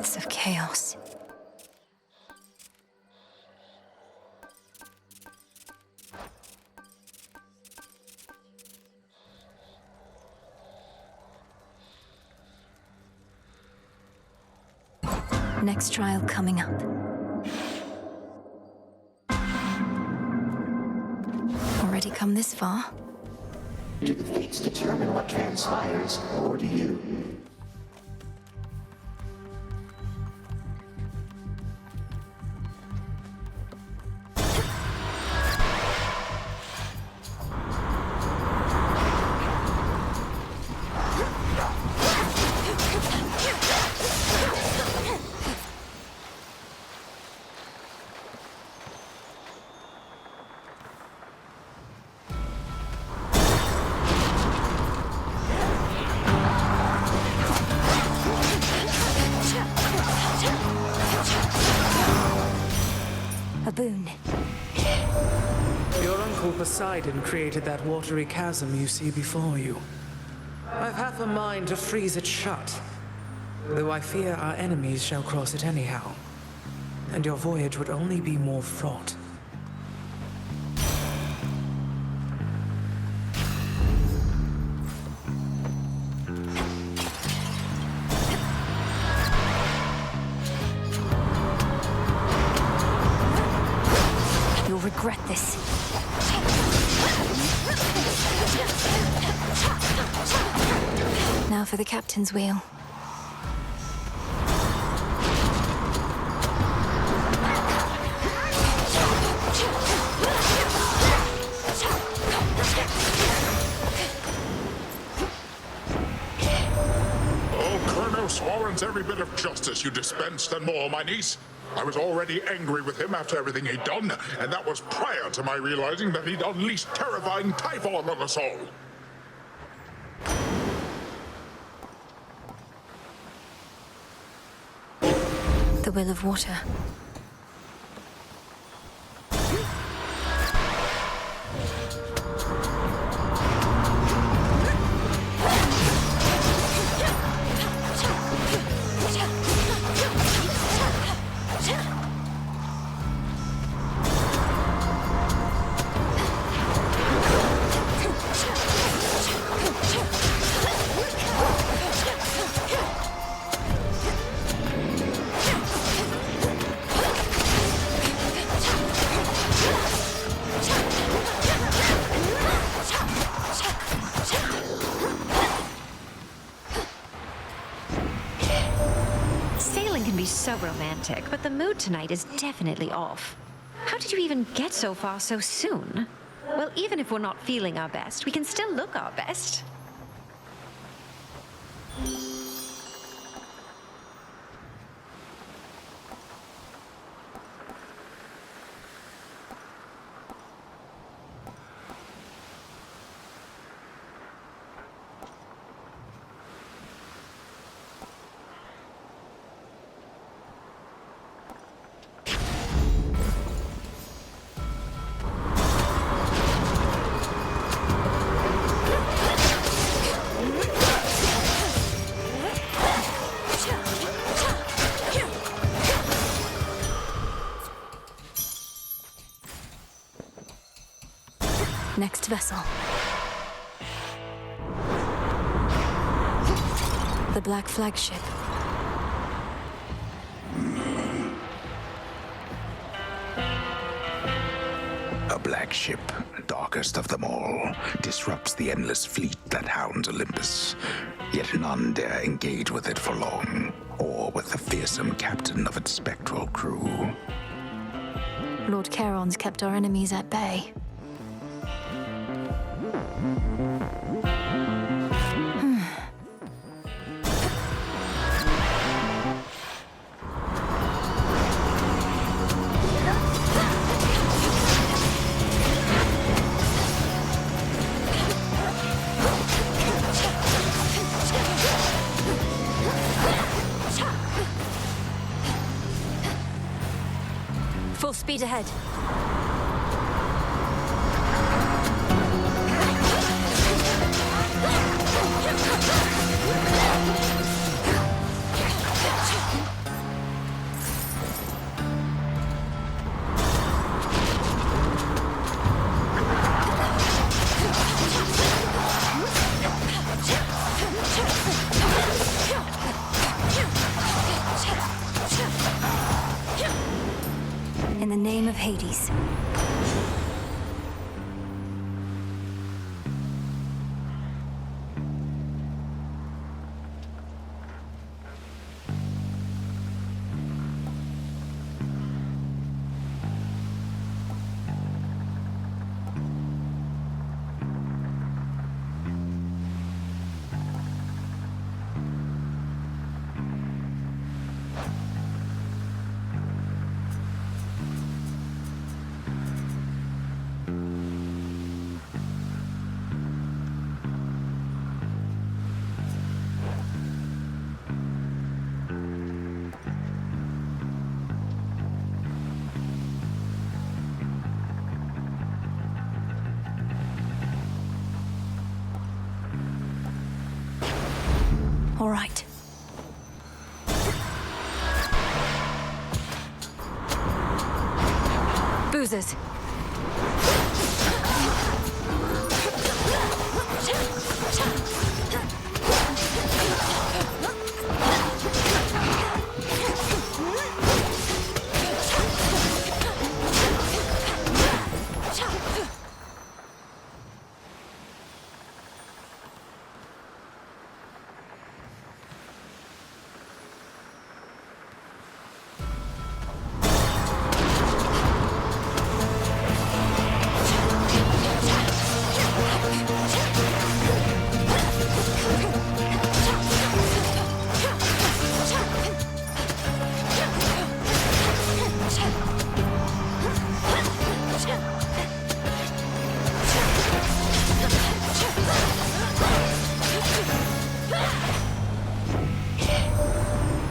depths of chaos. Next trial coming up. Already come this far? Do the fates determine what transpires, or do you? A boon. Your uncle Poseidon created that watery chasm you see before you. I've half a mind to freeze it shut, though I fear our enemies shall cross it anyhow, and your voyage would only be more fraught. You'll regret this. Now for the captain's wheel. Warrants every bit of justice you dispensed and more, my niece. I was already angry with him after everything he'd done, and that was prior to my realizing that he'd unleashed terrifying typhon on us all. The will of water. So romantic, but the mood tonight is definitely off. How did you even get so far so soon? Well, even if we're not feeling our best, we can still look our best. Next vessel. The Black Flagship. A black ship, darkest of them all, disrupts the endless fleet that hounds Olympus. Yet none dare engage with it for long, or with the fearsome captain of its spectral crew. Lord Charon's kept our enemies at bay. Full speed ahead. the name of Hades. All right. Boozers.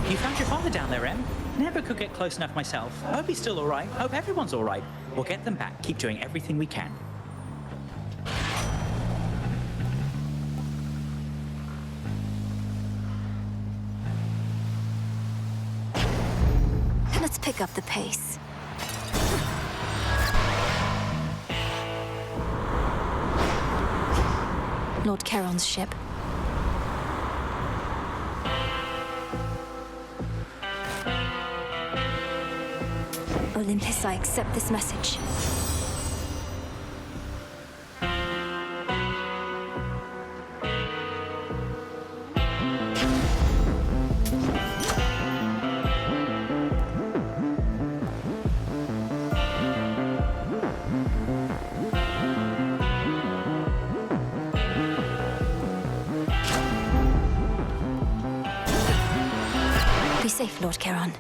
You found your father down there, Em? Never could get close enough myself. Hope he's still all right. Hope everyone's all right. We'll get them back. Keep doing everything we can. Let's pick up the pace. Lord Charon's ship. Olympus, I accept this message. Be safe, Lord Charon.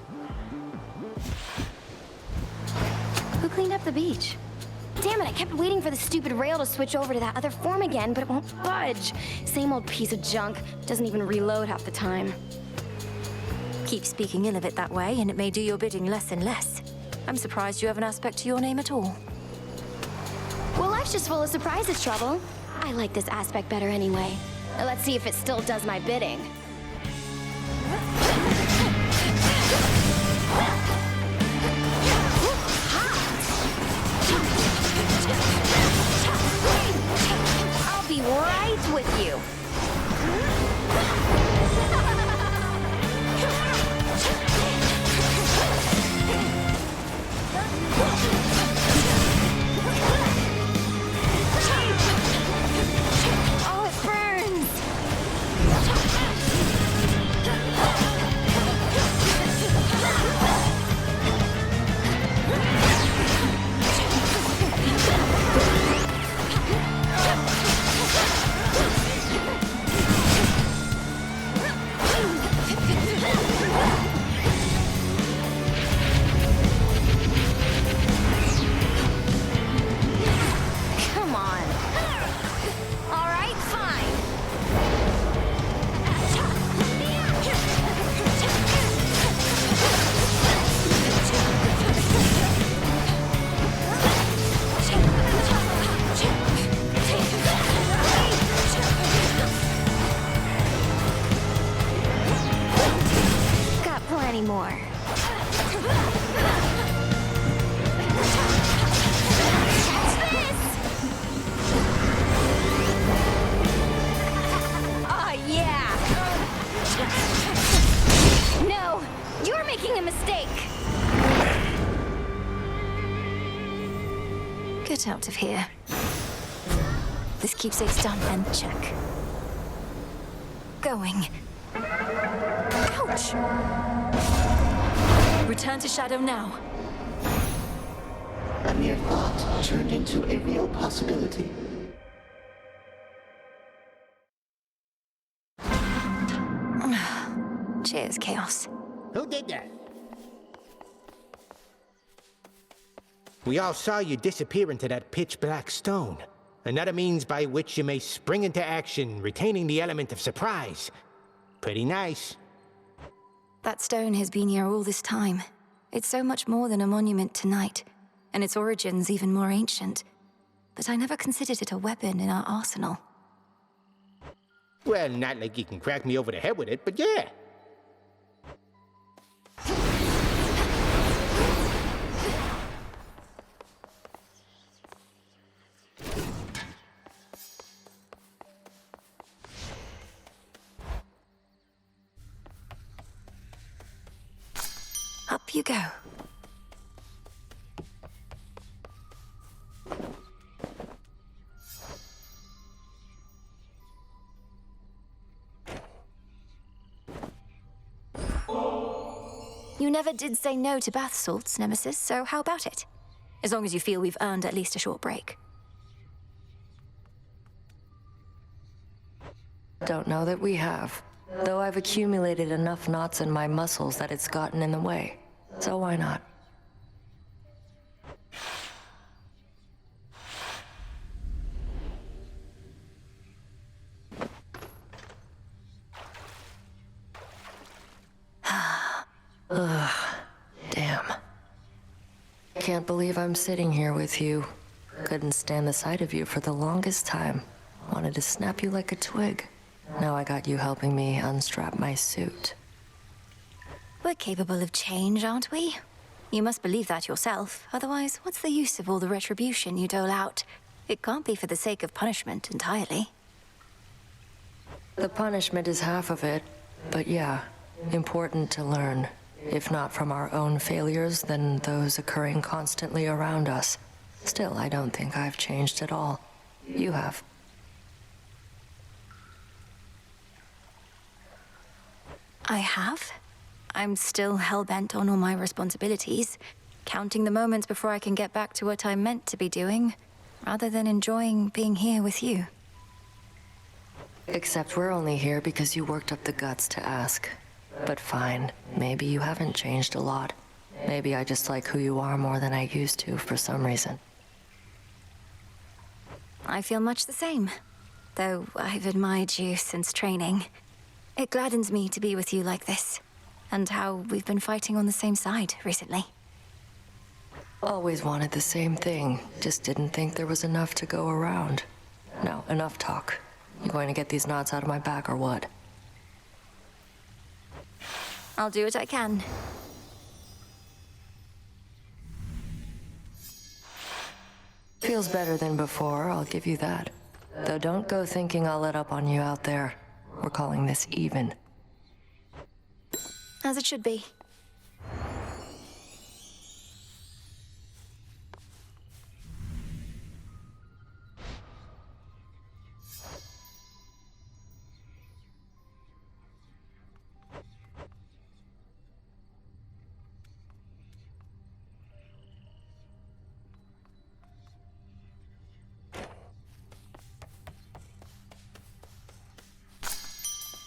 Who cleaned up the beach? Damn it, I kept waiting for the stupid rail to switch over to that other form again, but it won't budge. Same old piece of junk. Doesn't even reload half the time. Keep speaking ill of it that way, and it may do your bidding less and less. I'm surprised you have an aspect to your name at all. Well, life's just full of surprises, Trouble. I like this aspect better anyway. Now let's see if it still does my bidding. I'll be right with you. Oh, it burns. Get out of here. This keepsake's done, and check. Going. Ouch! Return to Shadow now. A mere thought turned into a real possibility. Cheers, Chaos. Who did that? We all saw you disappear into that pitch-black stone. Another means by which you may spring into action, retaining the element of surprise. Pretty nice. That stone has been here all this time. It's so much more than a monument to night, and its origins even more ancient. But I never considered it a weapon in our arsenal. Well, not like you can crack me over the head with it, but yeah. Up you go. You never did say no to bath salts, Nemesis, so how about it? As long as you feel we've earned at least a short break. Don't know that we have. Though I've accumulated enough knots in my muscles that it's gotten in the way. So why not? Ugh. Damn. Can't believe I'm sitting here with you. Couldn't stand the sight of you for the longest time. Wanted to snap you like a twig. Now I got you helping me unstrap my suit. We're capable of change, aren't we? You must believe that yourself. Otherwise, what's the use of all the retribution you dole out? It can't be for the sake of punishment entirely. The punishment is half of it, but yeah, important to learn. If not from our own failures, then those occurring constantly around us. Still, I don't think I've changed at all. You have. I have. I'm still hell-bent on all my responsibilities, counting the moments before I can get back to what I'm meant to be doing, rather than enjoying being here with you. Except we're only here because you worked up the guts to ask. But fine, maybe you haven't changed a lot. Maybe I just like who you are more than I used to for some reason. I feel much the same, though I've admired you since training. It gladdens me to be with you like this, and how we've been fighting on the same side recently. Always wanted the same thing, just didn't think there was enough to go around. No, enough talk. You going to get these knots out of my back or what? I'll do what I can. Feels better than before, I'll give you that. Though don't go thinking I'll let up on you out there. We're calling this even. As it should be.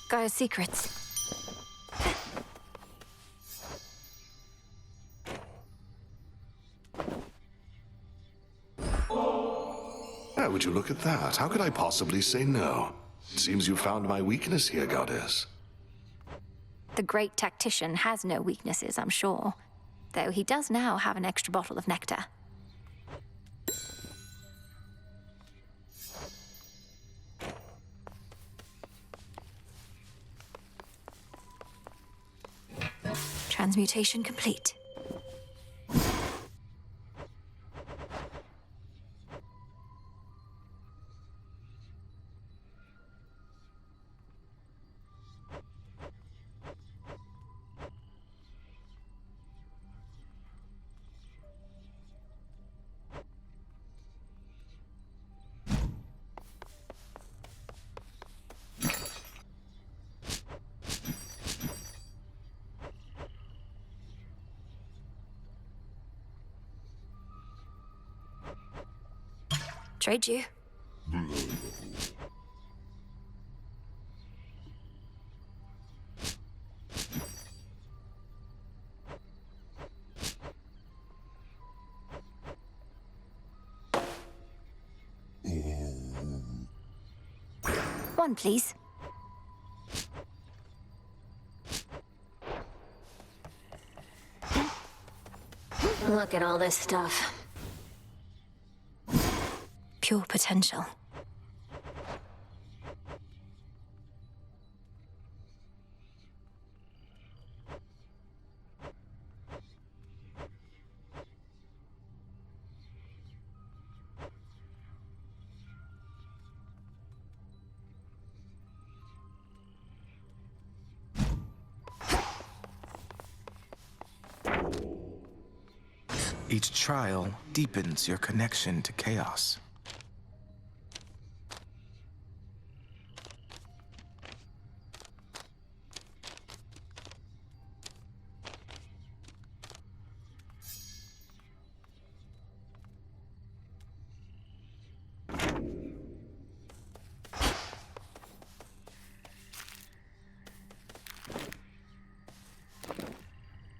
Gaia's secrets. How would you look at that? How could I possibly say no? It seems you found my weakness here, Goddess. The great tactician has no weaknesses, I'm sure. Though he does now have an extra bottle of nectar. Transmutation complete. Trade you. One, please. Look at all this stuff. Pure potential. Each trial deepens your connection to chaos.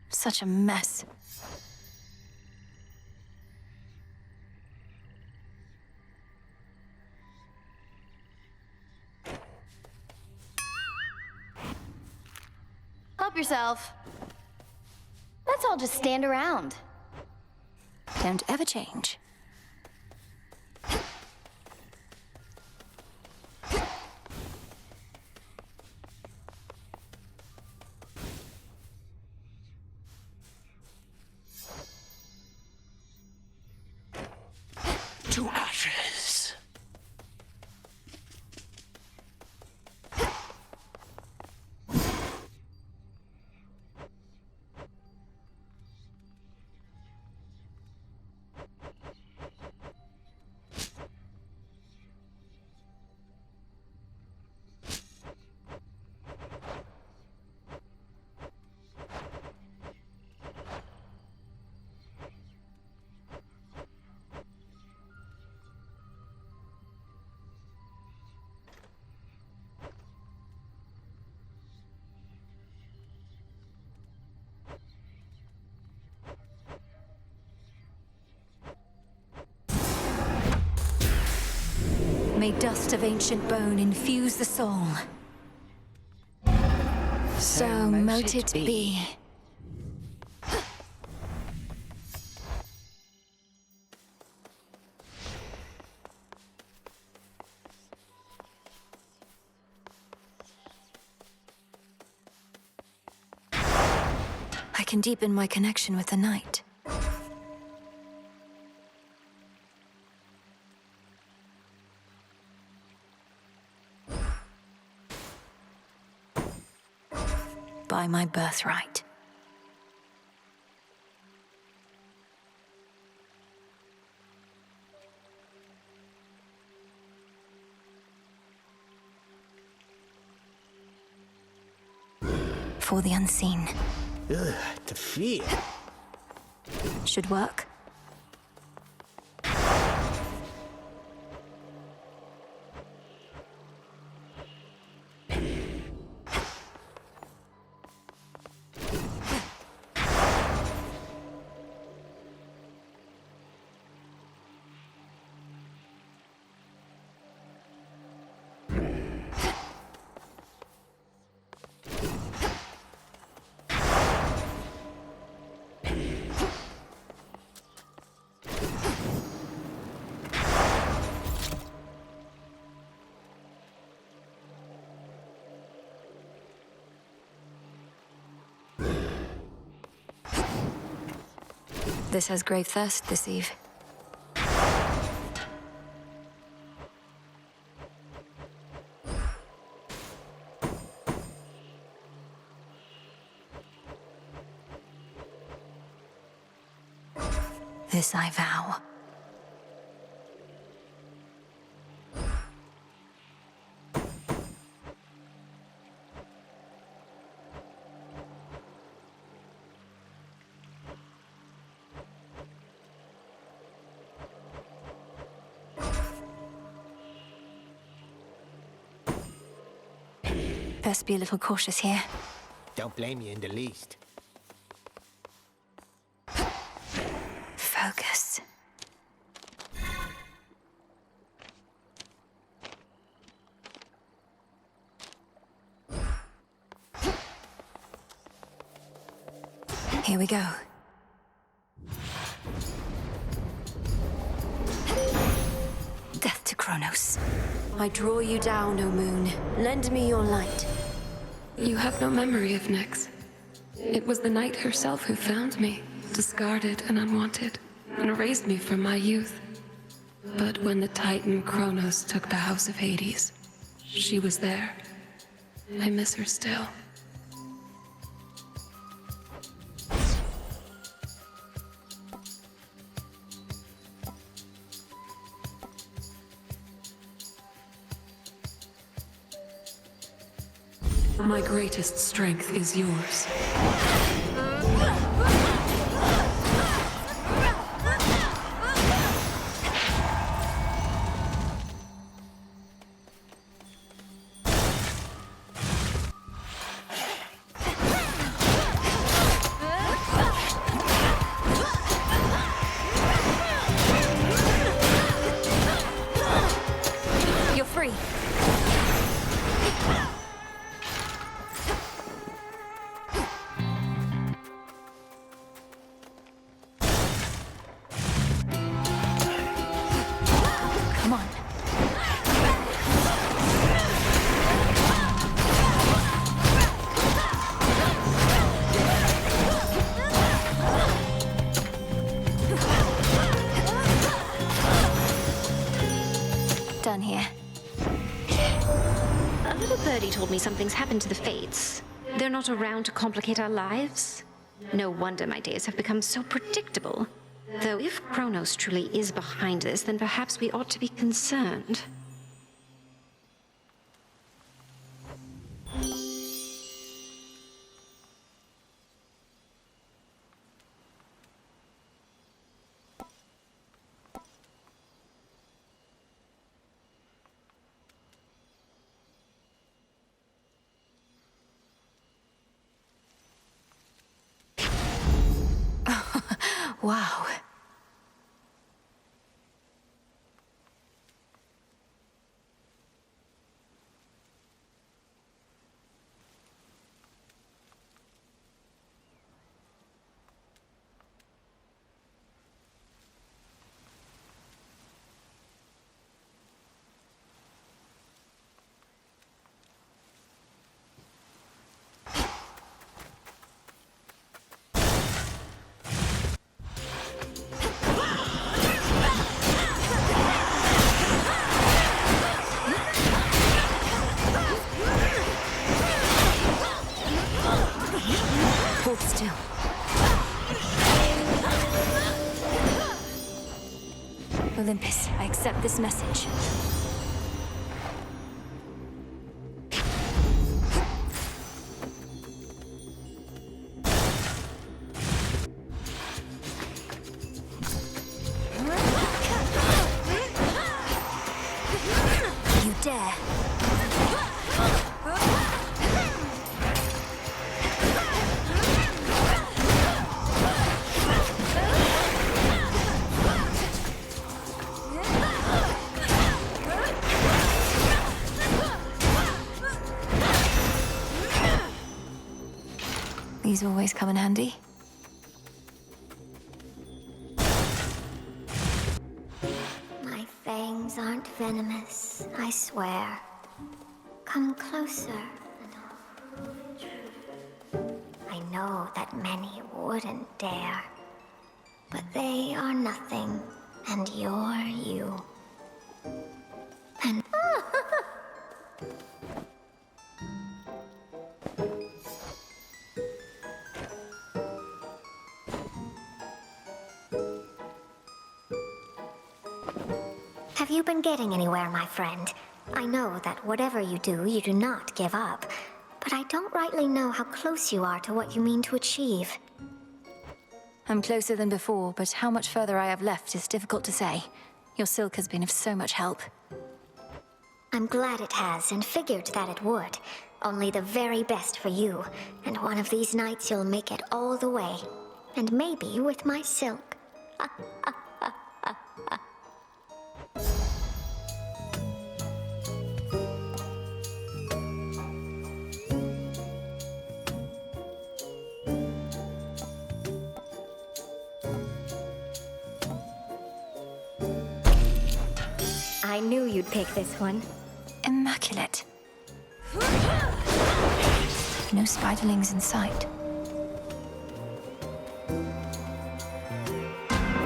Such a mess. Help yourself. Let's all just stand around. Don't ever change. To ashes. May dust of ancient bone infuse the soul. So mote it be. I can deepen my connection with the night. By my birthright. For the unseen. Ugh, to fear. Should work. This has grave thirst this eve. This I vow. Best be a little cautious here. Don't blame you in the least. Focus. Here we go. Death to Kronos. I draw you down, O moon. Lend me your light. You have no memory of Nyx. It was the night herself who found me, discarded and unwanted, and erased me from my youth. But when the Titan Kronos took the House of Hades, she was there. I miss her still. My greatest strength is yours. You're free. Come on. Done here. A little birdie told me something's happened to the Fates. They're not around to complicate our lives. No wonder my days have become so predictable. Though if Kronos truly is behind this, then perhaps we ought to be concerned. Wow. Hold still. Olympus, I accept this message. You dare. These always come in handy. My fangs aren't venomous, I swear. Come closer. I know that many wouldn't dare, but they are nothing, and you're you. And have you been getting anywhere, my friend? I know that whatever you do not give up. But I don't rightly know how close you are to what you mean to achieve. I'm closer than before, but how much further I have left is difficult to say. Your silk has been of so much help. I'm glad it has, and figured that it would. Only the very best for you. And one of these nights you'll make it all the way. And maybe with my silk. I knew you'd pick this one. Immaculate. No spiderlings in sight.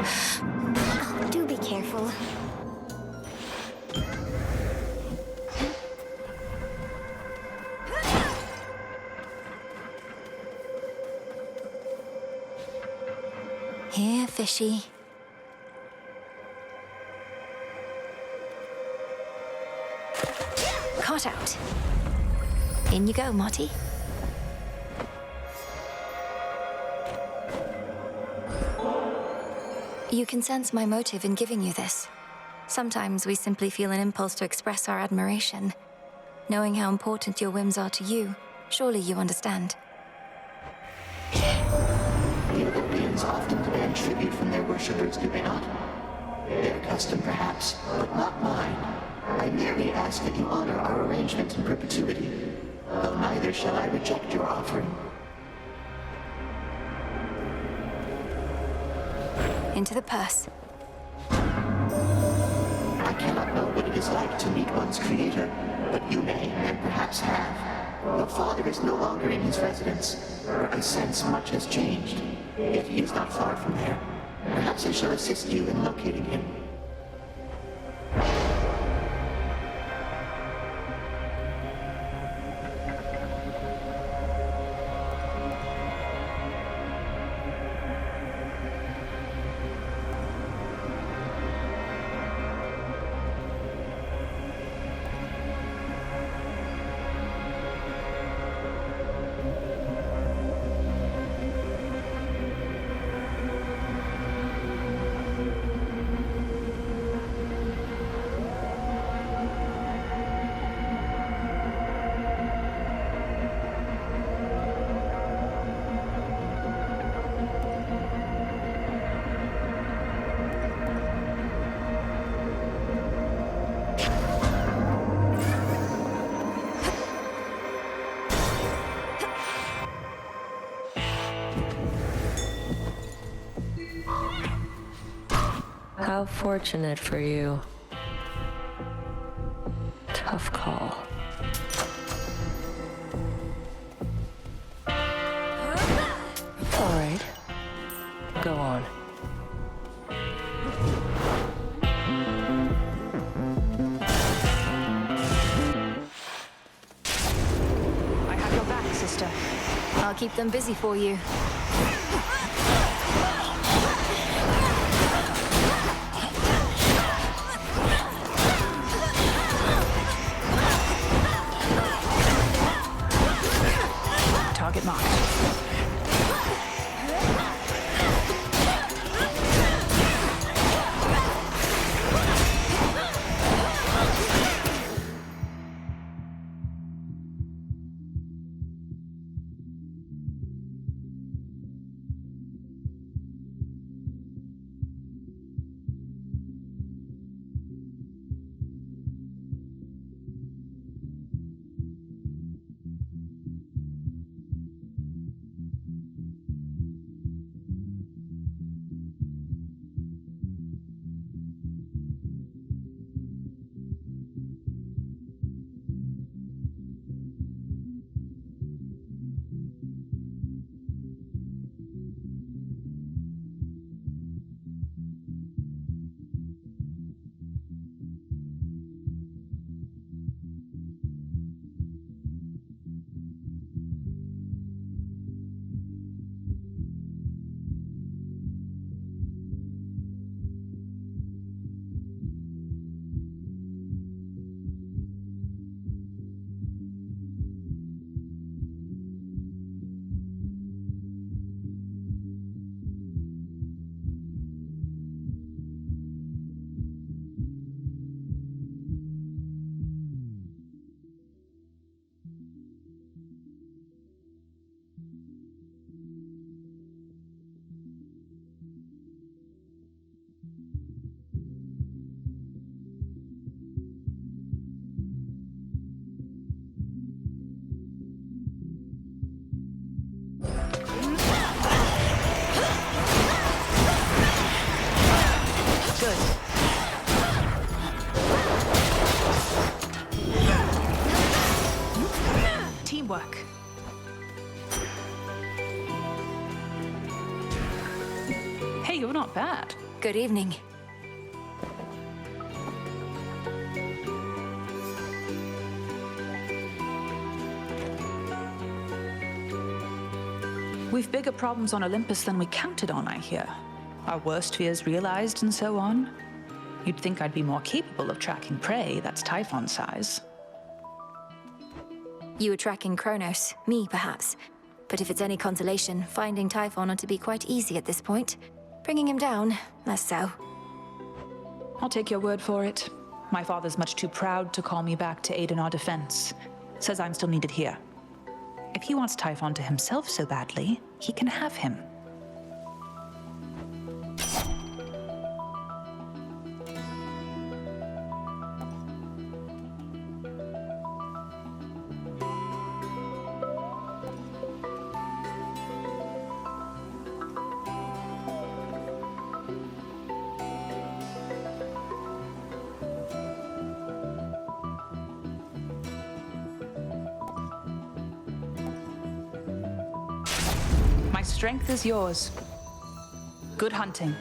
Oh, do be careful. Here, fishy. Caught out. In you go, Marty. You can sense my motive in giving you this. Sometimes we simply feel an impulse to express our admiration. Knowing how important your whims are to you, surely you understand. The Olympians often demand tribute from their worshippers, do they not? Their custom, perhaps, but not mine. I merely ask that you honor our arrangement in perpetuity, though neither shall I reject your offering. Into the purse. I cannot know what it is like to meet one's creator, but you may, and perhaps have. Your father is no longer in his residence, where I sense much has changed. Yet he is not far from there. Perhaps I shall assist you in locating him. How fortunate for you. Tough call. All right. Go on. I have your back, sister. I'll keep them busy for you. Target marked. Not bad. Good evening. We've bigger problems on Olympus than we counted on, I hear. Our worst fears realized and so on. You'd think I'd be more capable of tracking prey that's Typhon size. You were tracking Kronos, me perhaps. But if it's any consolation, finding Typhon ought to be quite easy at this point. Bringing him down, less so. I'll take your word for it. My father's much too proud to call me back to aid in our defense. Says I'm still needed here. If he wants Typhon to himself so badly, he can have him. My strength is yours. Good hunting.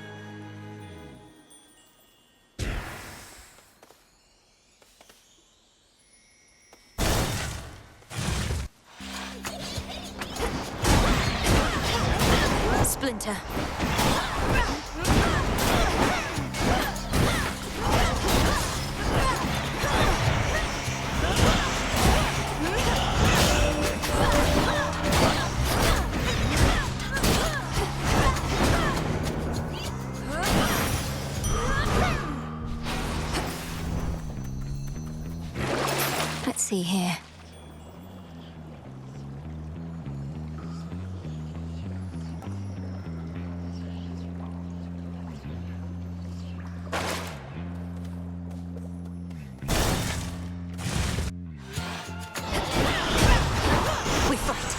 Splinter. Let's see here. We fight.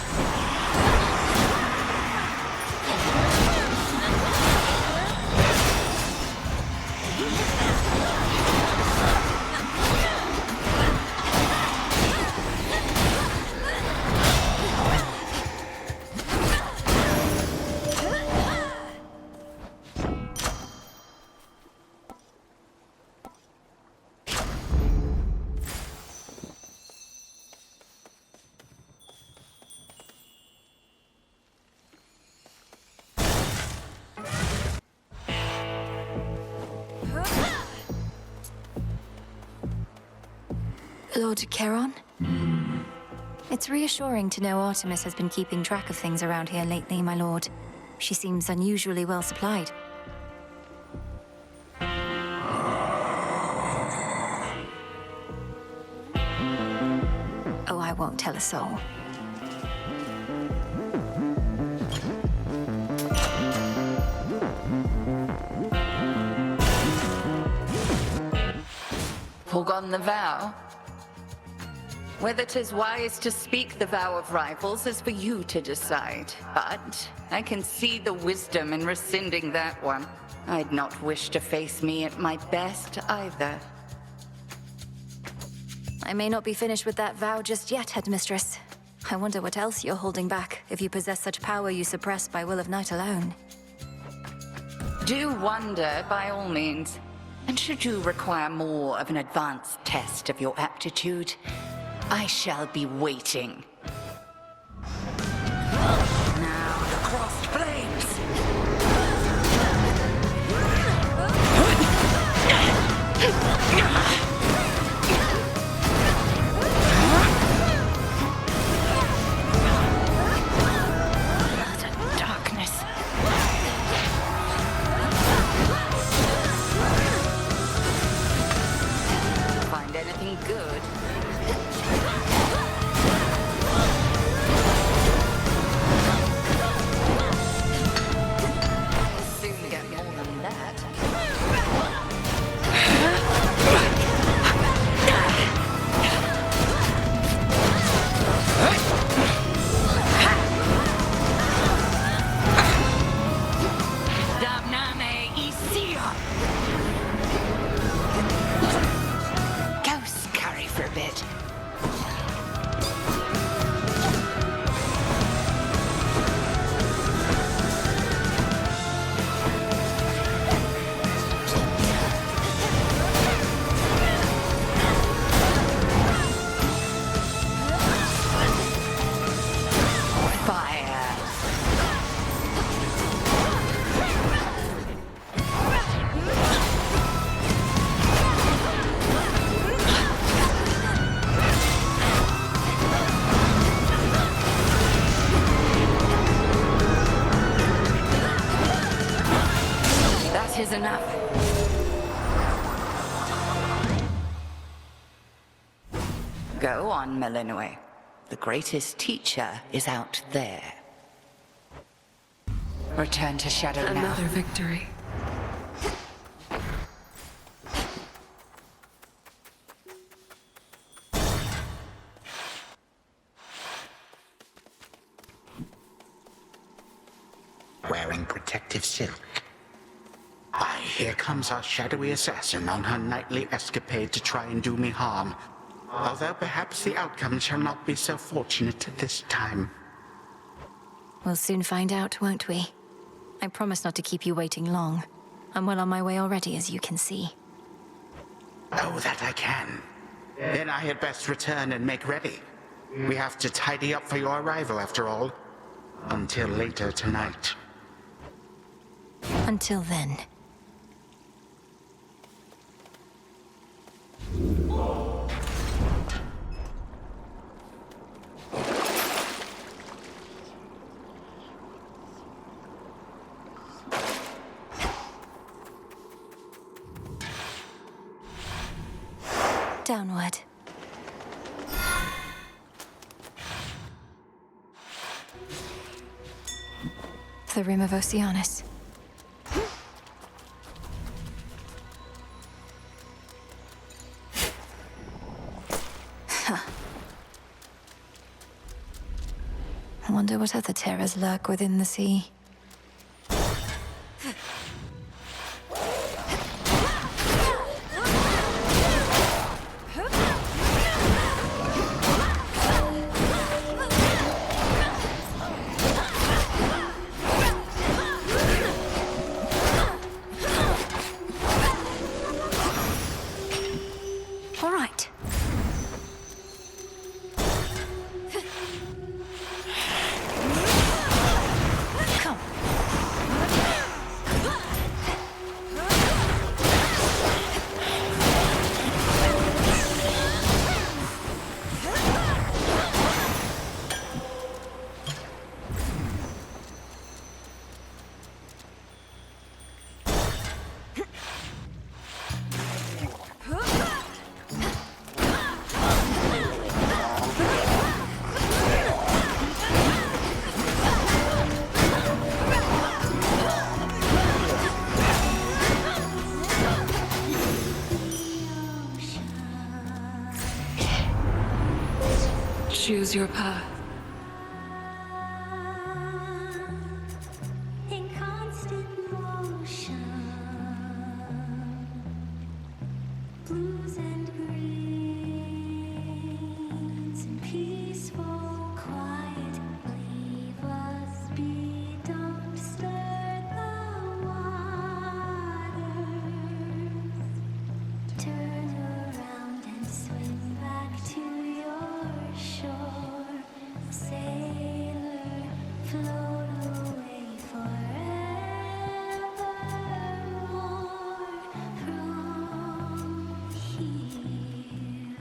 Lord Charon? It's reassuring to know Artemis has been keeping track of things around here lately, my lord. She seems unusually well supplied. Oh, I won't tell a soul. Forgotten the vow? Whether 'tis wise to speak the vow of rivals is for you to decide. But I can see the wisdom in rescinding that one. I'd not wish to face me at my best either. I may not be finished with that vow just yet, Headmistress. I wonder what else you're holding back, if you possess such power you suppress by will of night alone. Do wonder, by all means. And should you require more of an advanced test of your aptitude, I shall be waiting. Now, the crossed flames! The darkness. Find anything good? Soon get more than that. Damname Isia! Ghosts carry forbidden Go on, Melinue. The greatest teacher is out there. Return to Shadow now. Another victory. Wearing protective silk. Aye, here comes our shadowy assassin on her nightly escapade to try and do me harm. Although perhaps the outcome shall not be so fortunate this time. We'll soon find out, won't we? I promise not to keep you waiting long. I'm well on my way already, as you can see. Oh, that I can. Then I had best return and make ready. We have to tidy up for your arrival, after all. Until later tonight. Until then. Downward. The rim of Oceanus. I wonder what other terrors lurk within the sea. All right. Come. Choose your path. In constant motion, blues and greens, in peaceful quiet, leave us be, don't stir the waters. Turn around and swim back to your shore, sailor, float away forevermore from here.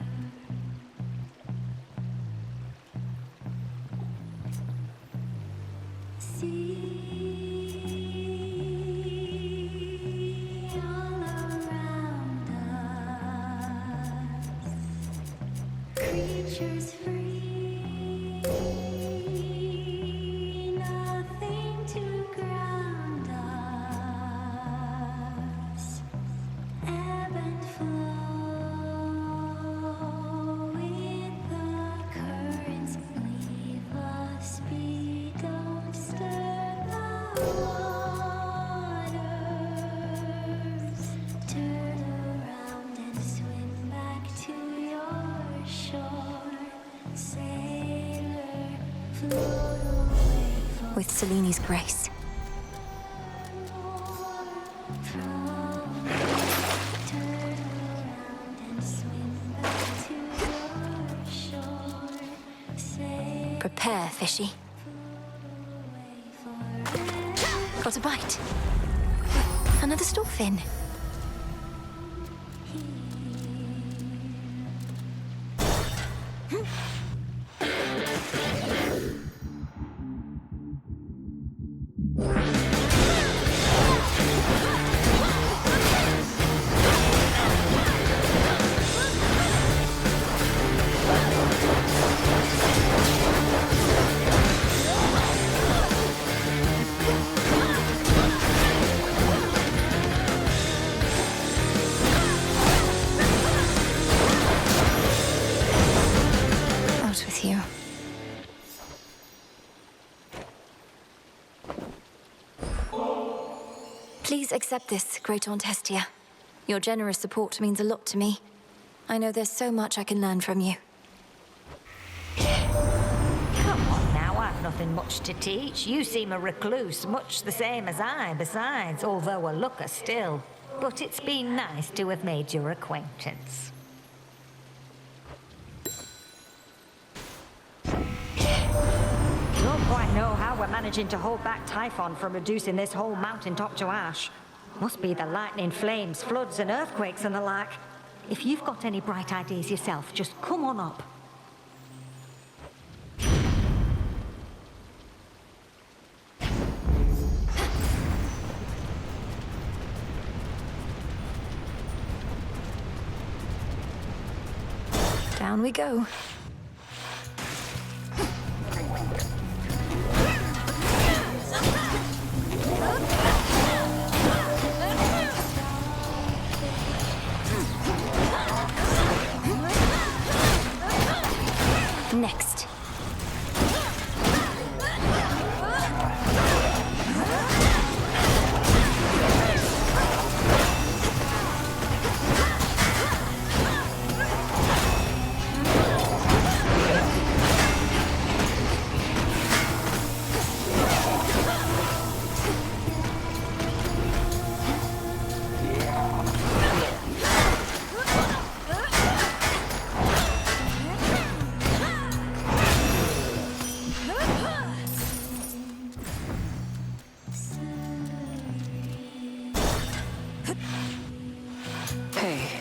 See all around us, creatures free, nothing to ground us, ebb and flow with the currents, leave us be, don't stir the waters, turn around and swim back to your shore, sailor, float away With Seleni's grace. from turn around and swim back to your shore, sailor, Prepare, fishy. Got a bite. Another storefin. Please accept this, Great Aunt Hestia. Your generous support means a lot to me. I know there's so much I can learn from you. Come on now, I've nothing much to teach. You seem a recluse, much the same as I, besides, although a looker still. But it's been nice to have made your acquaintance. Don't quite know how we're managing to hold back Typhon from reducing this whole mountaintop to ash. Must be the lightning, flames, floods, and earthquakes and the like. If you've got any bright ideas yourself, just come on up. Down we go. Next. Hey.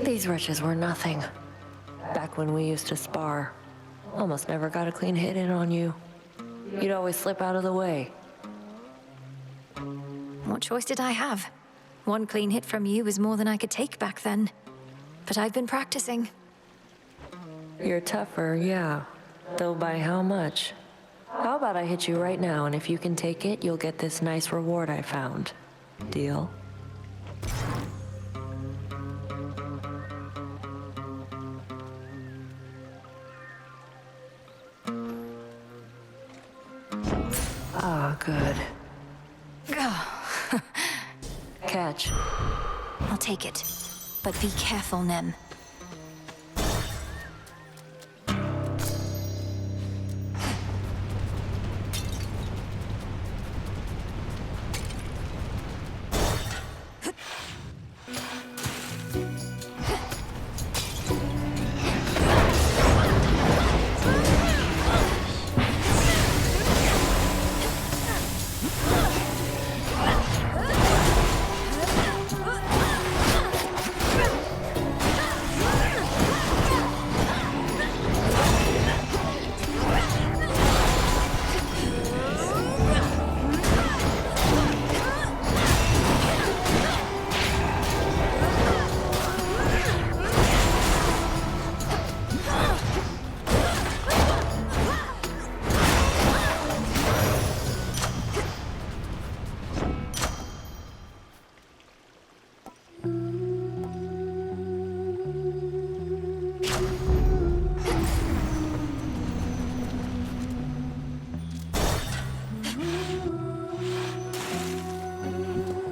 These wretches were nothing. Back when we used to spar, almost never got a clean hit in on you. You'd always slip out of the way. What choice did I have? One clean hit from you was more than I could take back then. But I've been practicing. You're tougher, yeah. Though by how much? How about I hit you right now, and if you can take it, you'll get this nice reward I found. Deal? Ah, good. Catch. I'll take it. But be careful, Nem.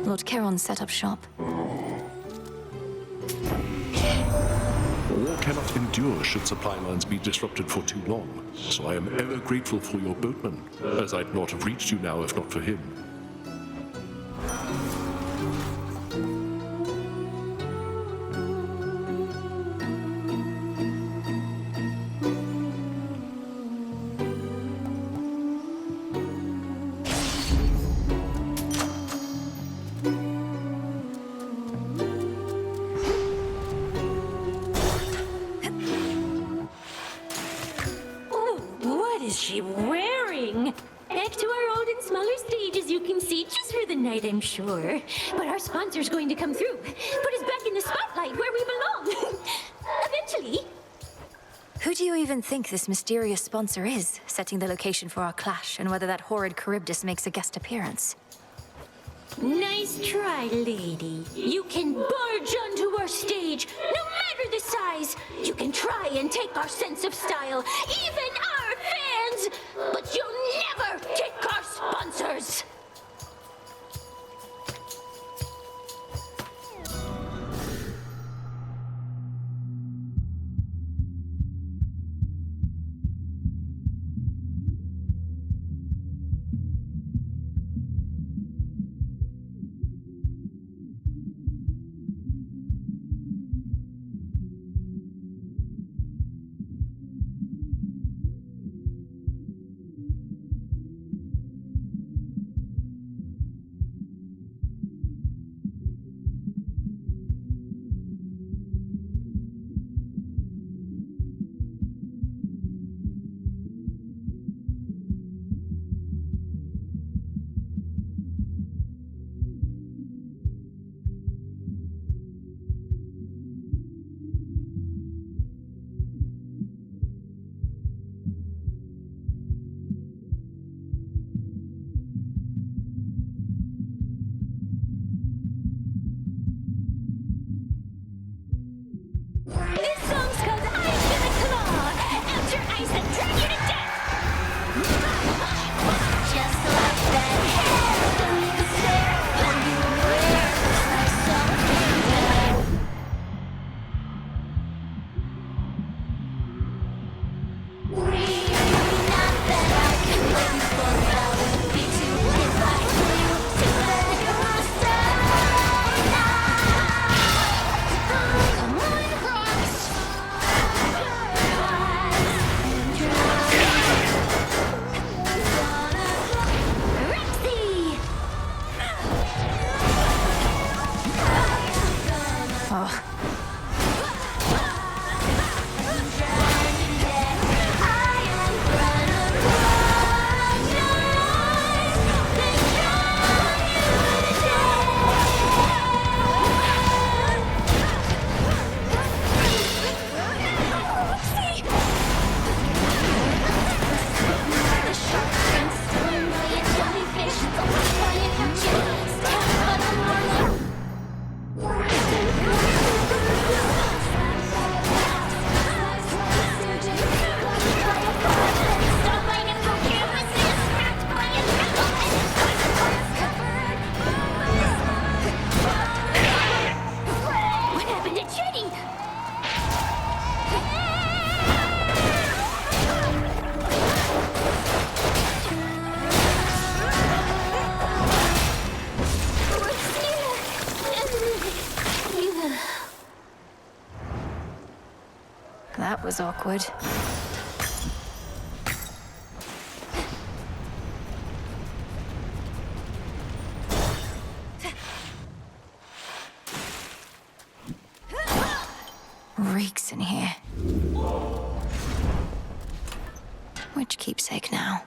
Lord Charon set up shop. War cannot endure should supply lines be disrupted for too long, so I am ever grateful for your boatman, as I'd not have reached you now if not for him. What is she wearing? Back to our old and smaller stage, as you can see, just for the night, I'm sure. But our sponsor's going to come through, put us back in the spotlight where we belong. Eventually. Who do you even think this mysterious sponsor is, setting the location for our clash, and whether that horrid Charybdis makes a guest appearance? Nice try, lady. You can barge onto our stage, no matter the size. You can try and take our sense of style, even our fans. but you'll never kick our sponsors! This song's called Ice in the Claw! After ice that turn you to death! Just like that hair, don't even stare when you wear like something dead. Not that I can wait for, that would be too if I told you to let your side now. Come on, cross. Rexy! Oh, What happened to Jenny? that was awkward. Reeks in here. Which keepsake now?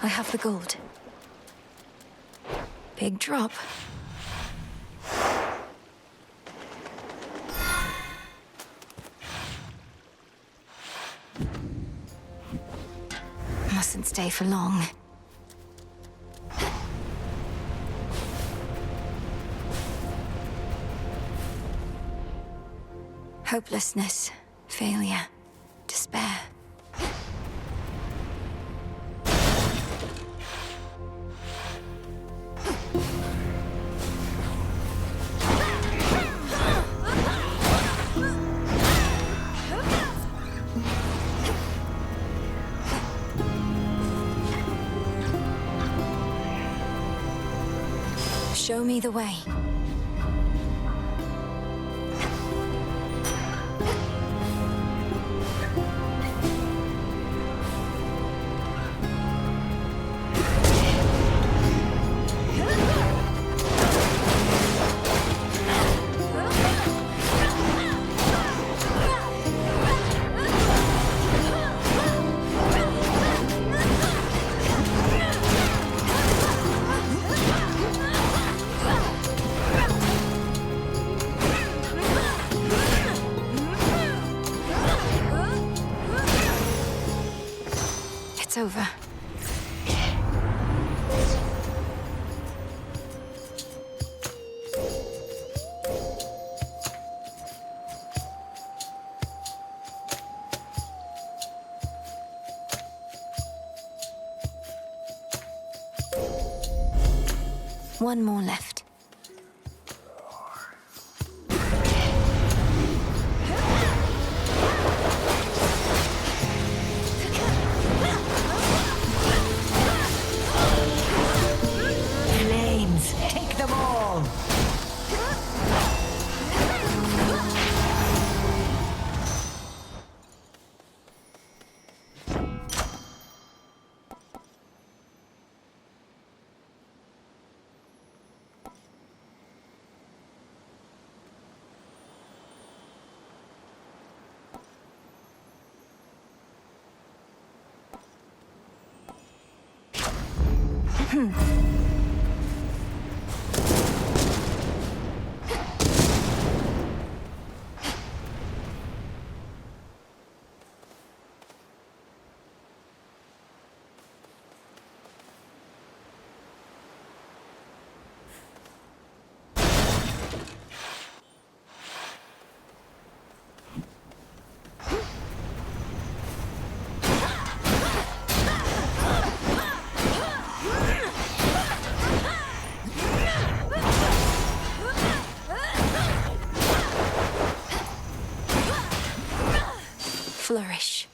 I have the gold. Big drop. Mustn't stay for long. Hopelessness, failure, despair. Show me the way. it's over. One more left. Flames, take them all! Flourish.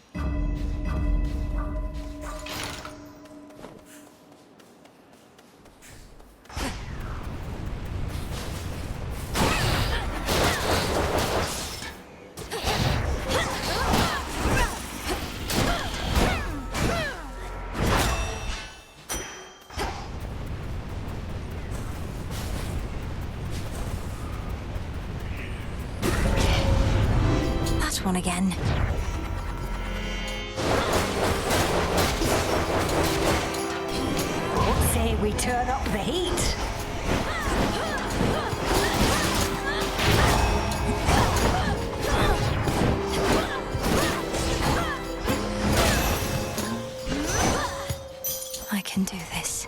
That one again. What say we turn up the heat? I can do this.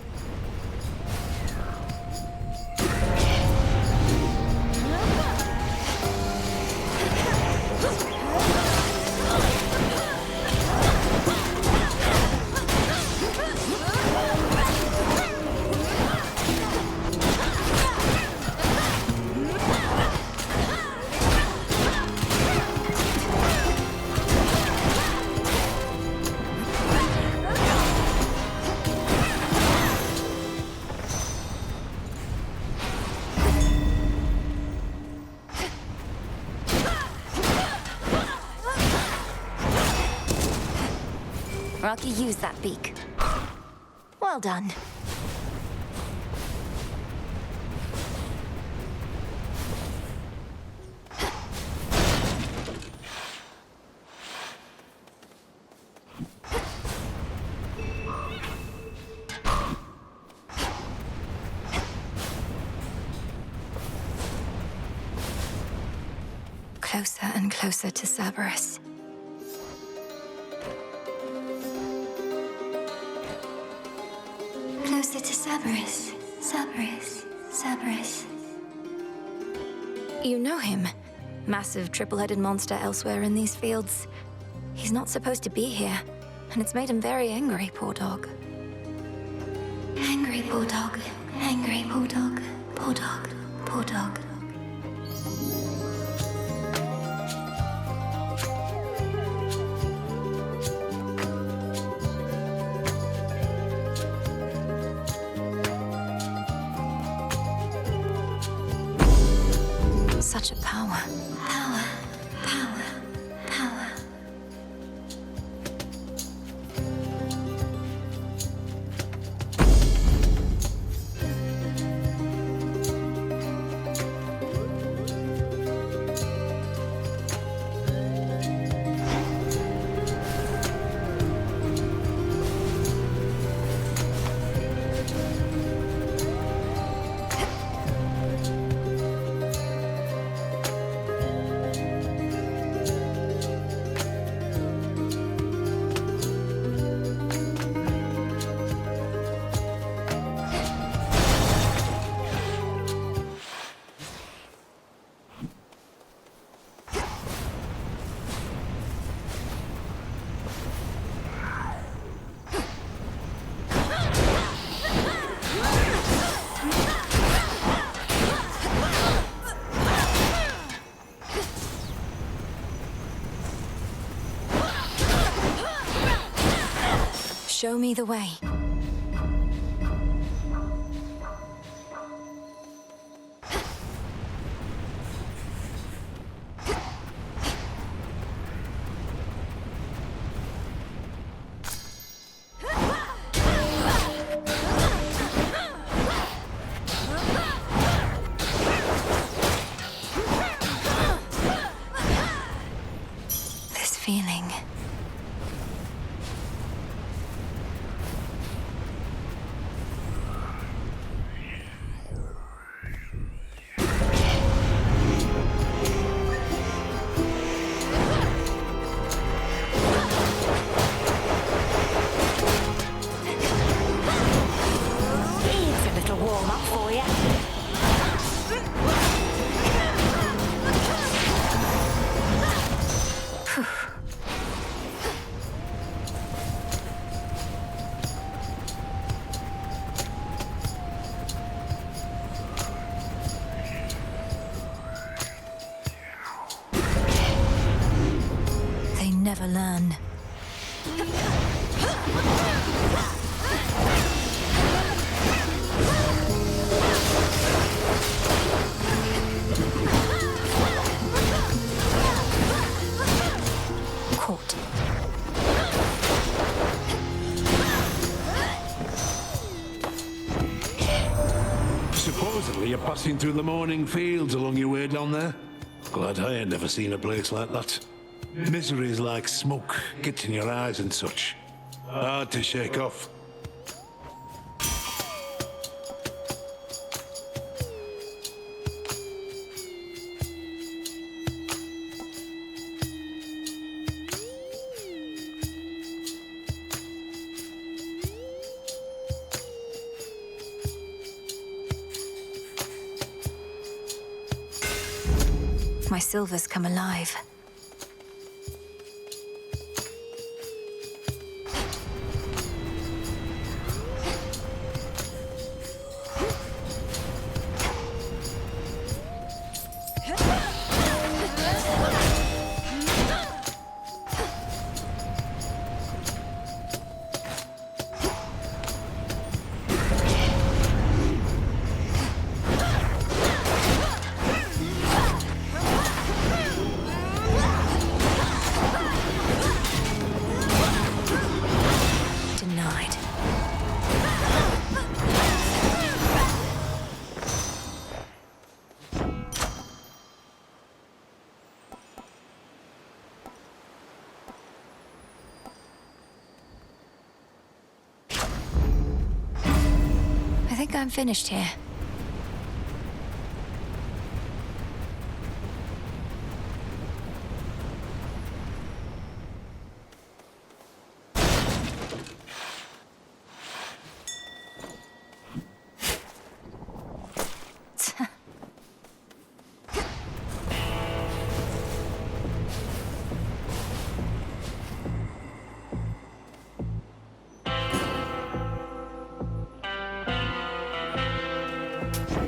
Rocky, use that beak. Well done. Closer and closer to Cerberus. Closer to Cerberus. Cerberus. Cerberus. You know him. Massive triple-headed monster elsewhere in these fields. He's not supposed to be here, and it's made him very angry, poor dog. Angry, poor dog. Angry, poor dog. Poor dog. Poor dog. Such a power. Power. Power. Power. Show me the way. This feeling. Here's a little warm-up for you. They never learn. Caught. Supposedly you're passing through the morning fields along your way down there. Glad I ain't never seen a place like that. Misery is like smoke, gets in your eyes and such. Hard to shake off. My silver's come alive. Denied. I think I'm finished here.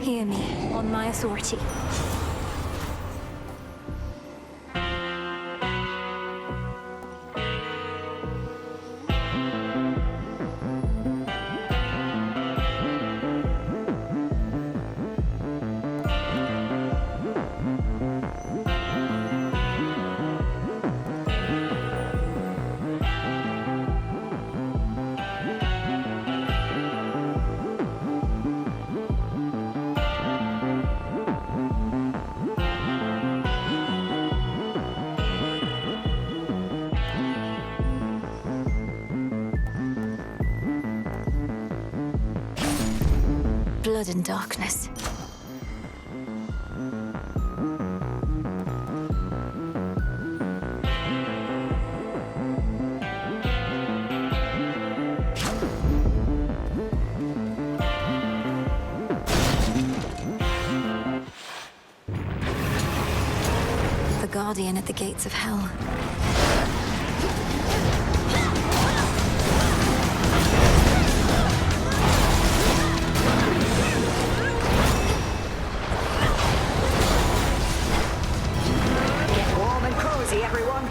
Hear me, on my authority. Blood and darkness. The Guardian at the gates of hell. Everyone.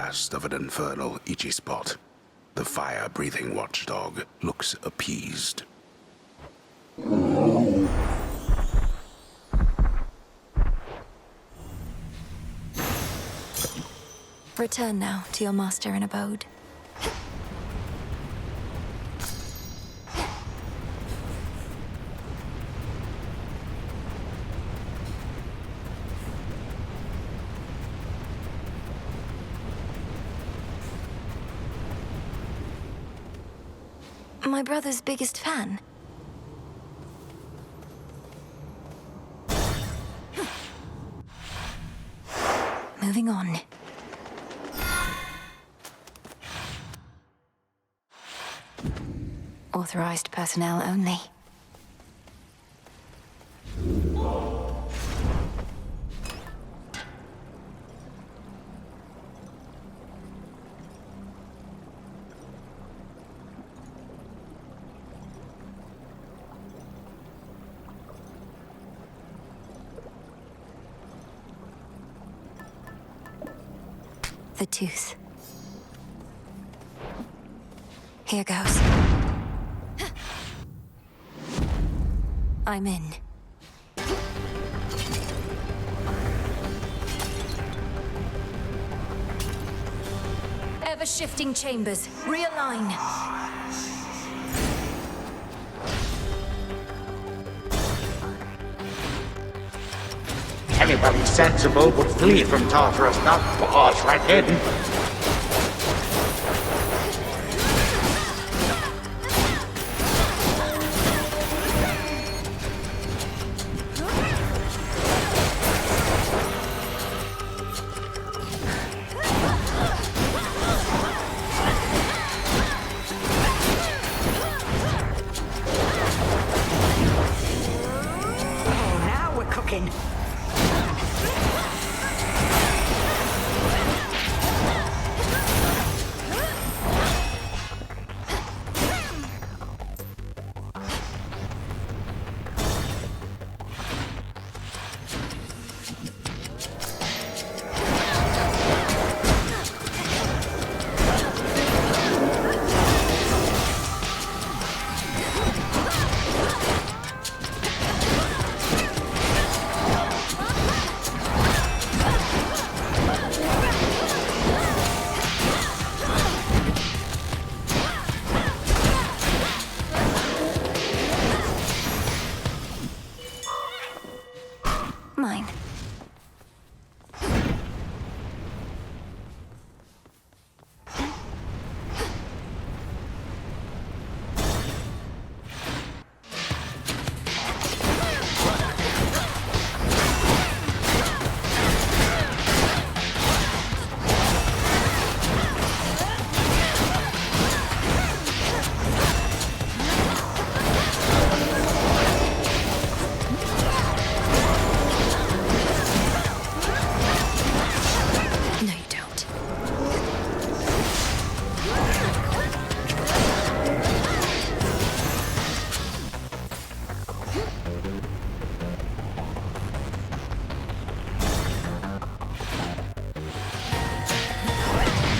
last of an infernal itchy spot. The fire-breathing watchdog looks appeased. Return now to your master and abode. My brother's biggest fan. Moving on. Authorized personnel only. The tooth. Here goes. I'm in. Ever-shifting chambers. Realign. Anybody sensible would flee from Tartarus, not barge right in. Mine.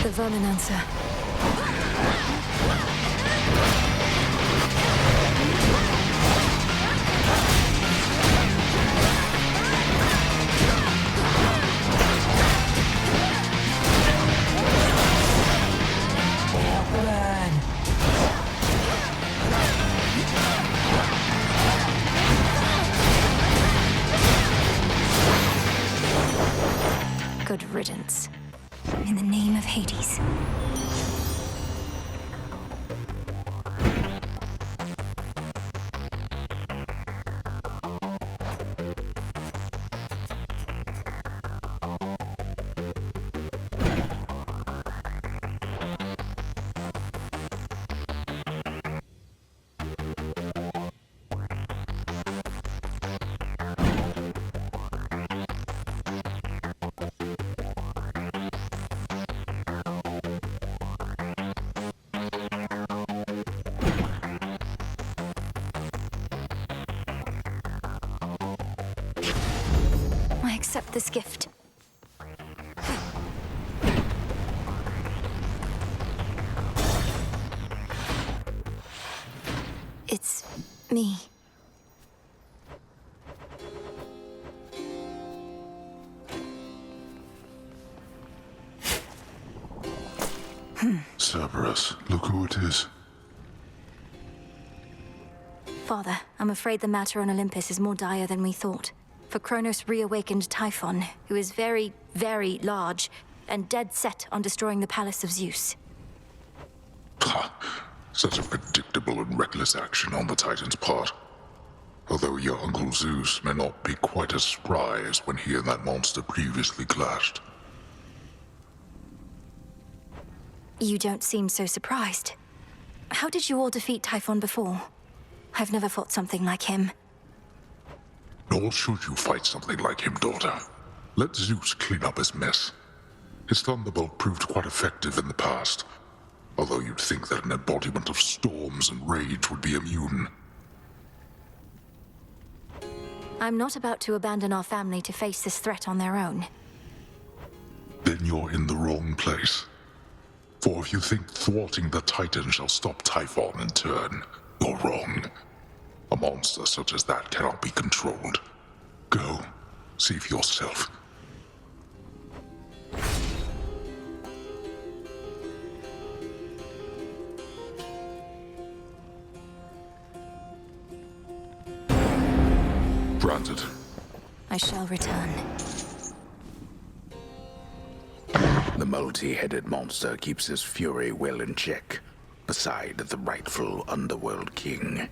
The Verminancer. Good riddance. In the name of Hades. I accept this gift. It's me. Cerberus, look who it is. Father, I'm afraid the matter on Olympus is more dire than we thought. For Kronos reawakened Typhon, who is very, very large, and dead set on destroying the Palace of Zeus. Such a predictable and reckless action on the Titan's part. Although your Uncle Zeus may not be quite as spry as when he and that monster previously clashed. You don't seem so surprised. How did you all defeat Typhon before? I've never fought something like him. Nor should you fight something like him, daughter. Let Zeus clean up his mess. His thunderbolt proved quite effective in the past, although you'd think that an embodiment of storms and rage would be immune. I'm not about to abandon our family to face this threat on their own. Then you're in the wrong place. For if you think thwarting the Titan shall stop Typhon in turn, you're wrong. A monster such as that cannot be controlled. Go, see for yourself. Granted. I shall return. The multi-headed monster keeps his fury well in check, beside the rightful underworld king.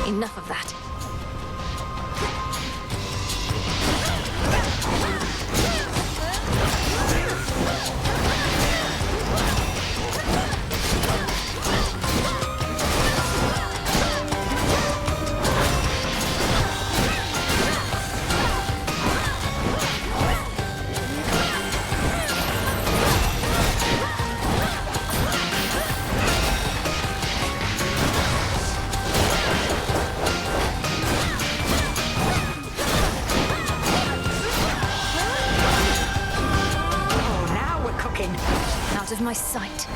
Enough of that. Out of my sight.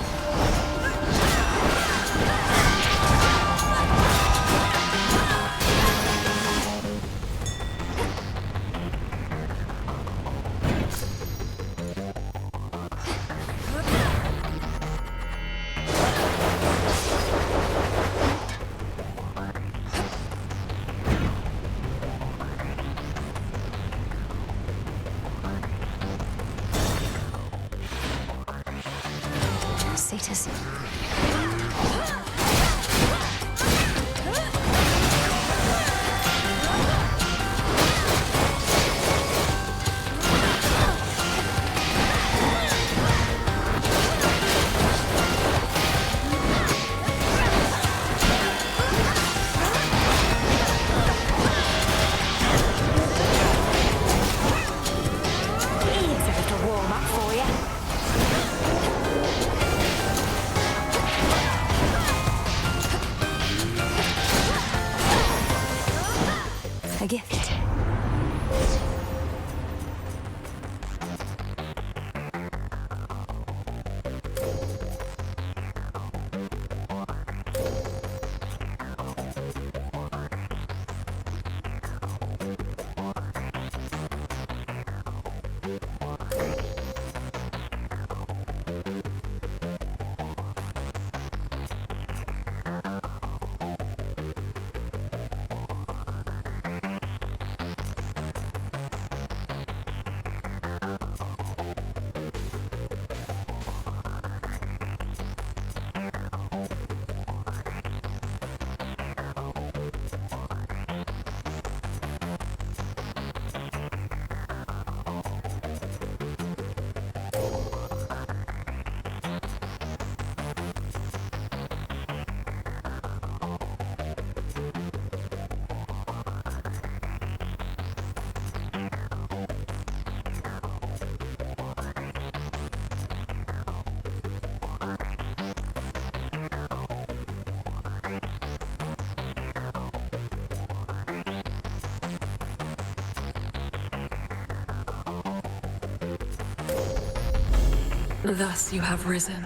Satyrs. Thus you have risen.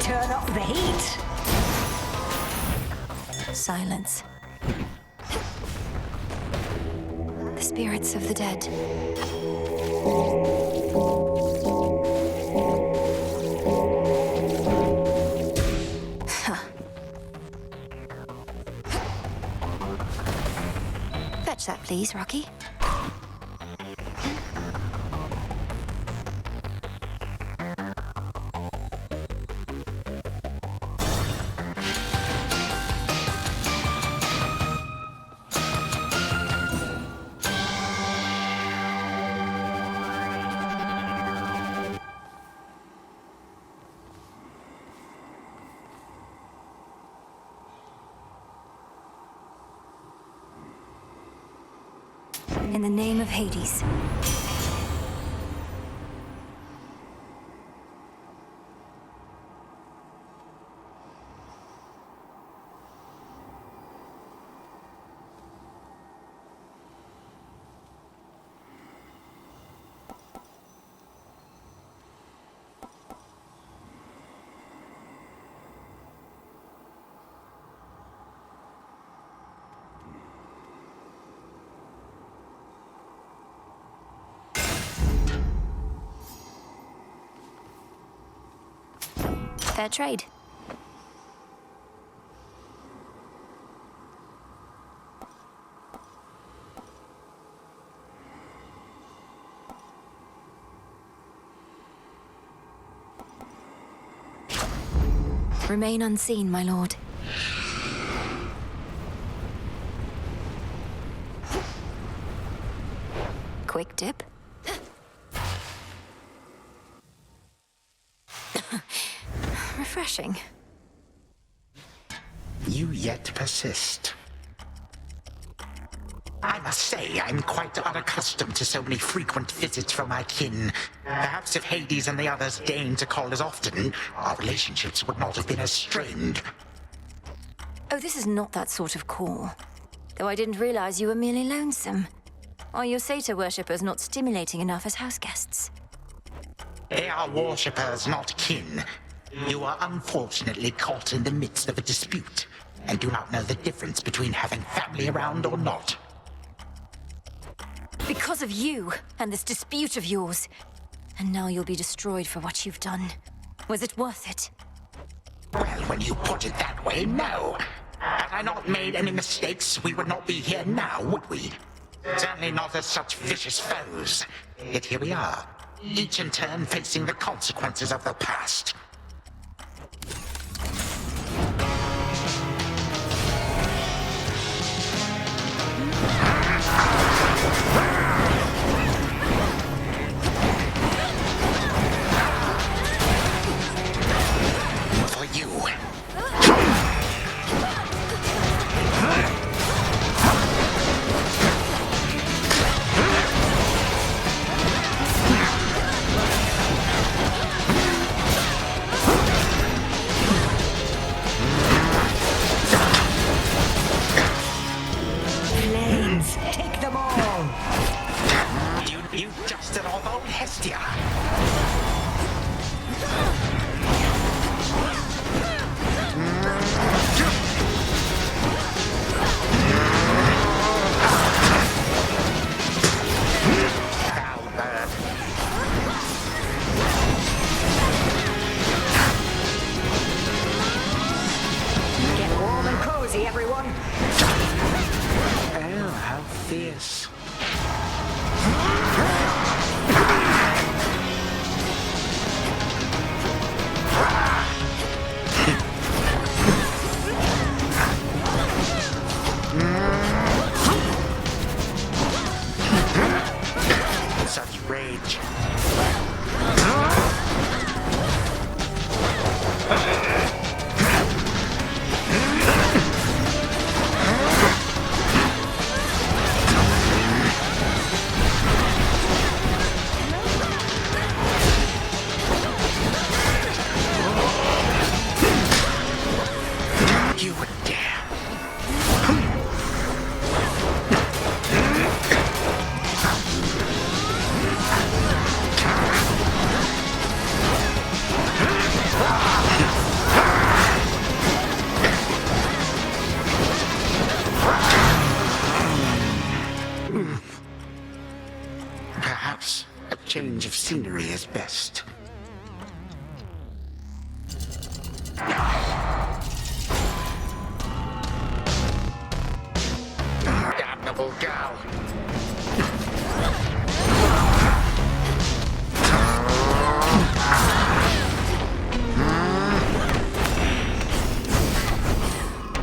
Turn up the heat. Silence. The spirits of the dead. Fetch that, please, Rocky. In the name of Hades. Fair trade. Remain unseen, my lord. Quick dip. Refreshing. You yet persist. I must say, I'm quite unaccustomed to so many frequent visits from my kin. Perhaps if Hades and the others deigned to call as often, our relationships would not have been as strained. Oh, this is not that sort of call. Though I didn't realize you were merely lonesome. Are your satyr worshippers not stimulating enough as house guests? They are worshippers, not kin. You are unfortunately caught in the midst of a dispute, and do not know the difference between having family around or not. Because of you, and this dispute of yours. And now you'll be destroyed for what you've done. Was it worth it? Well, when you put it that way, no. Had I not made any mistakes, we would not be here now, would we? Certainly not as such vicious foes. Yet here we are, each in turn facing the consequences of the past. For you. Flames, take them all. You dusted off old Hestia. Get warm and cozy, everyone. Oh, how fierce. change of scenery is best. Damnable gal!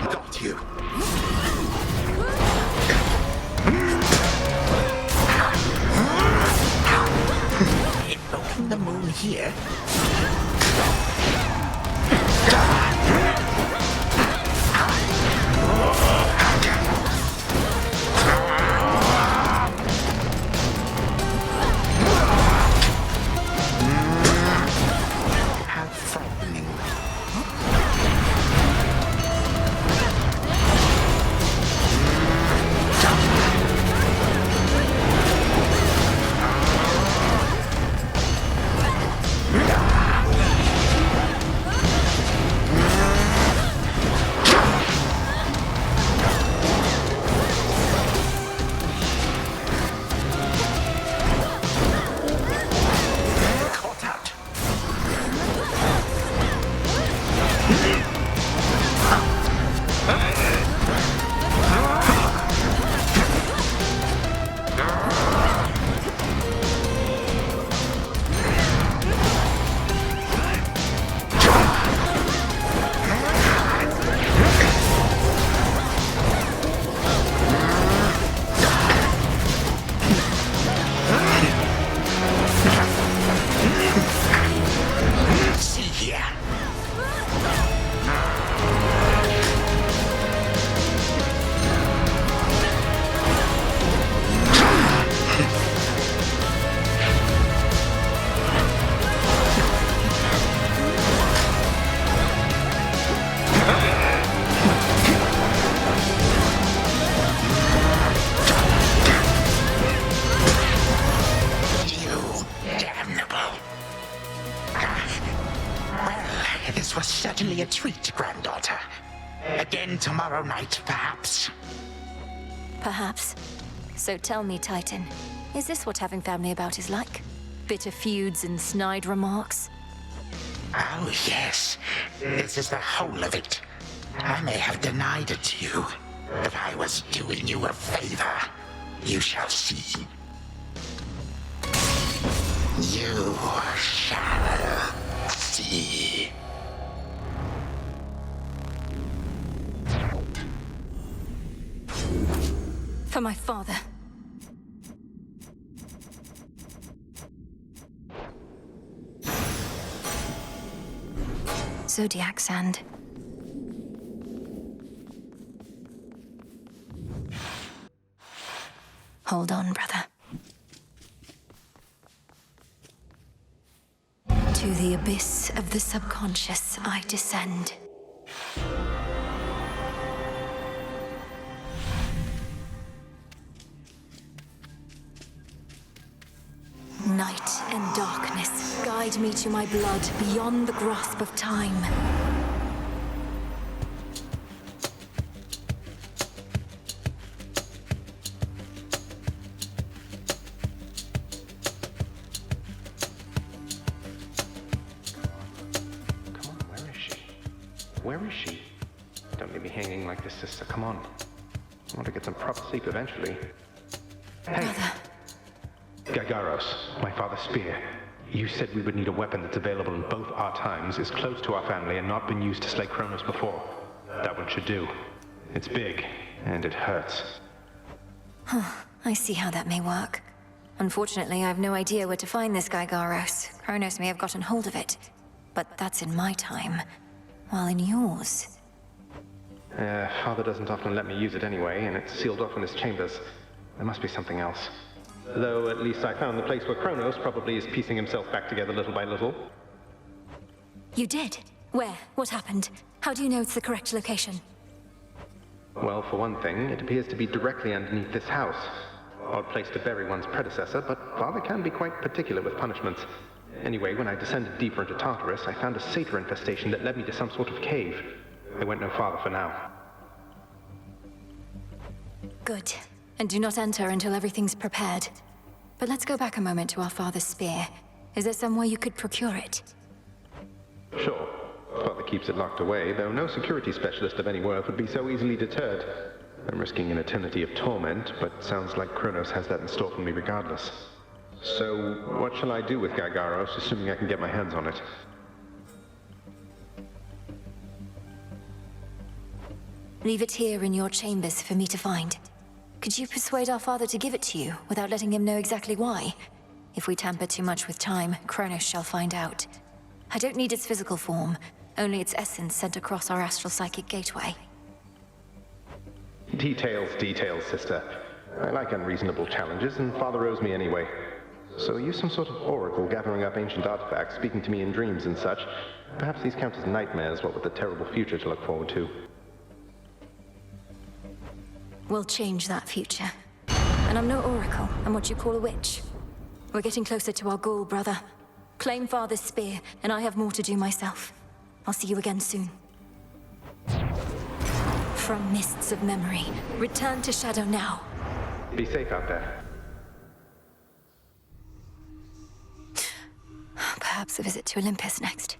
Got you. Invoking the moon here? How frightening. Caught out. See here. You damnable. Well, this was certainly a treat, granddaughter. Again tomorrow night, perhaps. Perhaps. So tell me, Titan, is this what having family about is like? Bitter feuds and snide remarks? Oh, yes. This is the whole of it. I may have denied it to you, but I was doing you a favor. You shall see. You shall see. For my father. Zodiac sand. Hold on, brother. To the abyss of the subconscious I descend. Night and darkness guide me to my blood beyond the grasp of time. Come on, where is she? Where is she? Don't leave me hanging like this, sister. Come on. I want to get some proper sleep eventually. Hey! Gargaros, my father's spear. You said we would need a weapon that's available in both our times, is close to our family, and not been used to slay Kronos before. That one should do. It's big, and it hurts. I see how that may work. Unfortunately, I have no idea where to find this guy Garros. Kronos may have gotten hold of it. But that's in my time. While in yours... Father doesn't often let me use it anyway, and it's sealed off in his chambers. There must be something else. Though at least I found the place where Kronos probably is piecing himself back together little by little. You did? Where? What happened? How do you know it's the correct location? Well, for one thing, it appears to be directly underneath this house. Odd place to bury one's predecessor, but Father can be quite particular with punishments. Anyway, when I descended deeper into Tartarus, I found a satyr infestation that led me to some sort of cave. I went no farther for now. Good. And do not enter until everything's prepared. But let's go back a moment to our father's spear. Is there some way you could procure it? Sure. Father keeps it locked away, though no security specialist of any worth would be so easily deterred. I'm risking an eternity of torment, but sounds like Kronos has that in store for me regardless. So, what shall I do with Gargaros, assuming I can get my hands on it? Leave it here in your chambers for me to find. Could you persuade our father to give it to you, without letting him know exactly why? If we tamper too much with time, Kronos shall find out. I don't need its physical form, only its essence sent across our astral psychic gateway. Details, details, sister. I like unreasonable challenges, and Father owes me anyway. So are you some sort of oracle gathering up ancient artifacts, speaking to me in dreams and such? Perhaps these count as nightmares, what with the terrible future to look forward to. We'll change that future. And I'm no oracle, I'm what you call a witch. We're getting closer to our goal, brother. Claim Father's spear, and I have more to do myself. I'll see you again soon. From mists of memory, return to Shadow now. Be safe out there. Perhaps a visit to Olympus next.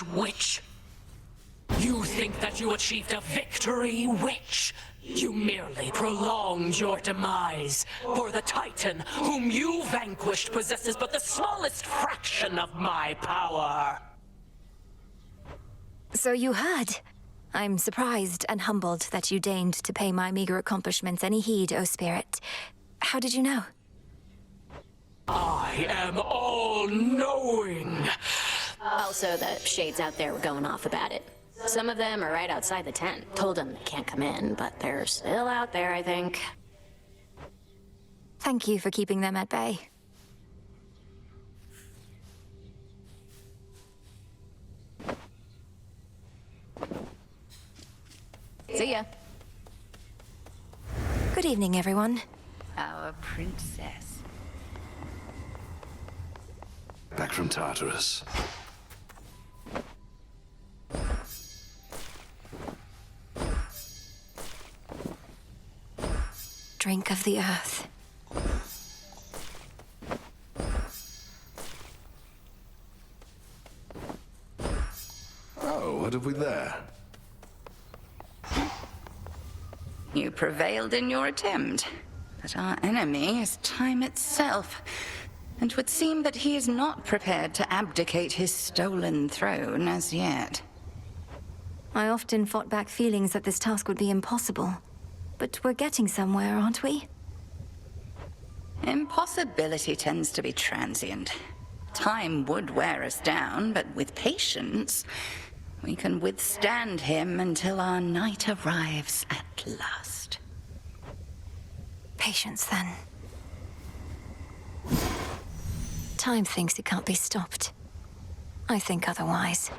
much, witch? You think that you achieved a victory, witch? You merely prolonged your demise, for the Titan whom you vanquished possesses but the smallest fraction of my power. So you heard. I'm surprised and humbled that you deigned to pay my meager accomplishments any heed, O Spirit. How did you know? I am all-knowing. Also, the shades out there were going off about it. Some of them are right outside the tent. Told them they can't come in, but they're still out there, I think. Thank you for keeping them at bay. See ya. Good evening, everyone. Our princess. Back from Tartarus. Drink of the earth. Oh, what have we there? You prevailed in your attempt, but our enemy is time itself. And 'twould seem that he is not prepared to abdicate his stolen throne as yet. I often fought back feelings that this task would be impossible. But we're getting somewhere, aren't we? Impossibility tends to be transient. Time would wear us down, but with patience, we can withstand him until our night arrives at last. Patience, then. Time thinks it can't be stopped. I think otherwise.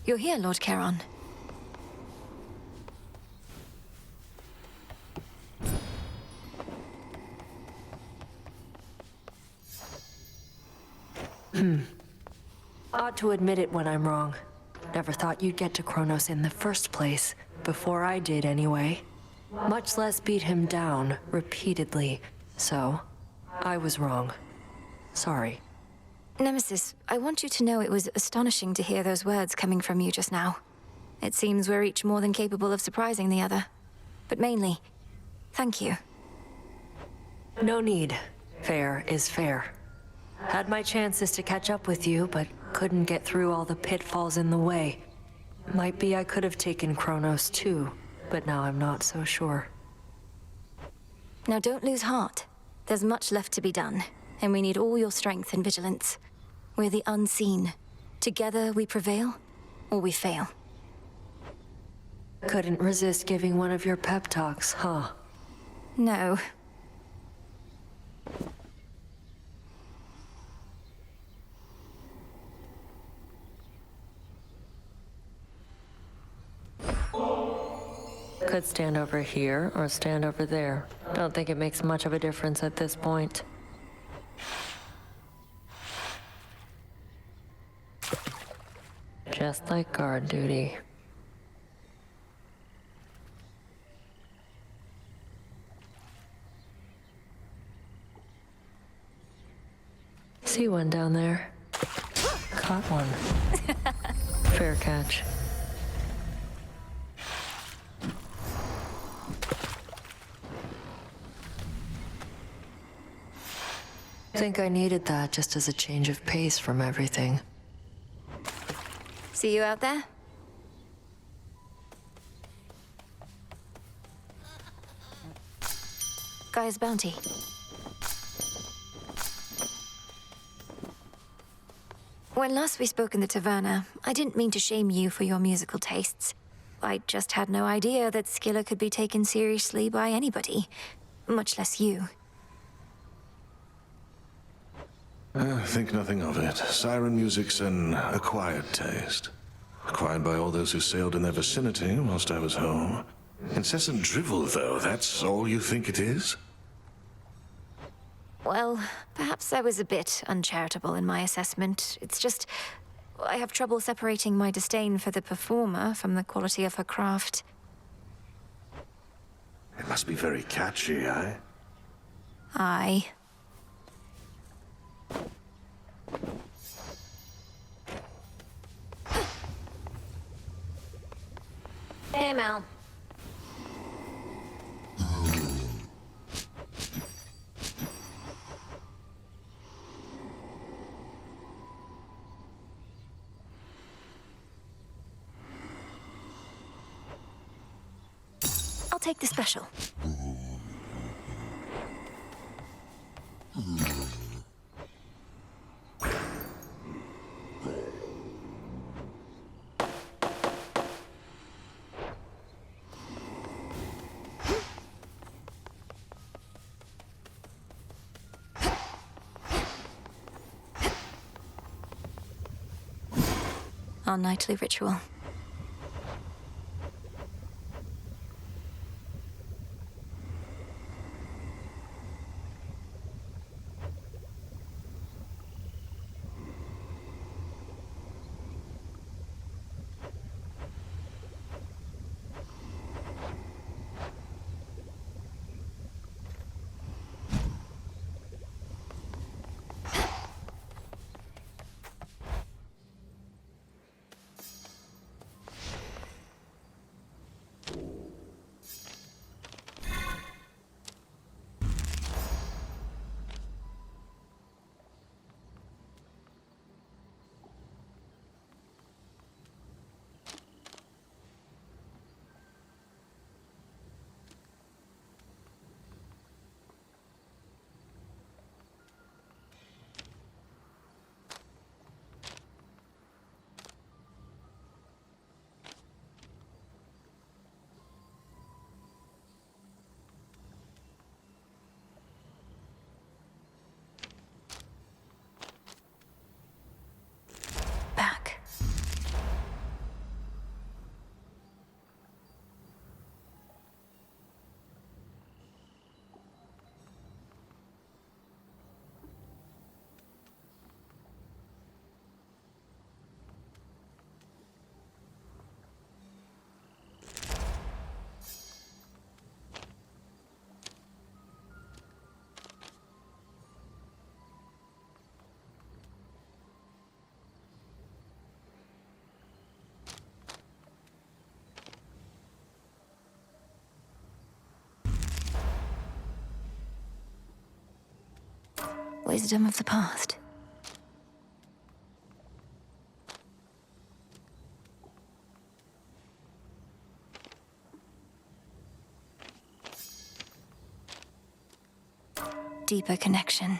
You're here, Lord Charon. Ought to admit it when I'm wrong. Never thought you'd get to Kronos in the first place. Before I did, anyway. Much less beat him down repeatedly. So, I was wrong. Sorry. Nemesis, I want you to know it was astonishing to hear those words coming from you just now. It seems we're each more than capable of surprising the other. But mainly, thank you. No need. Fair is fair. Had my chances to catch up with you, but couldn't get through all the pitfalls in the way. Might be I could have taken Kronos too, but now I'm not so sure. Now don't lose heart. There's much left to be done, and we need all your strength and vigilance. We're the unseen. Together we prevail, or we fail. Couldn't resist giving one of your pep talks, huh? No. Could stand over here or stand over there. Don't think it makes much of a difference at this point. Just like guard duty. See one down there. Caught one. Fair catch. Think I needed that just as a change of pace from everything. See you out there? Gaia's bounty. When last we spoke in the taverna, I didn't mean to shame you for your musical tastes. I just had no idea that Scylla could be taken seriously by anybody, much less you. Think nothing of it. Siren music's an acquired taste. acquired by all those who sailed in their vicinity whilst I was home. Incessant drivel, though, that's all you think it is? Well, perhaps I was a bit uncharitable in my assessment. It's just, I have trouble separating my disdain for the performer from the quality of her craft. It must be very catchy, eh? Aye. Hey, Mel. I'll take the special. Our nightly ritual. Back. Wisdom of the past. Deeper connection.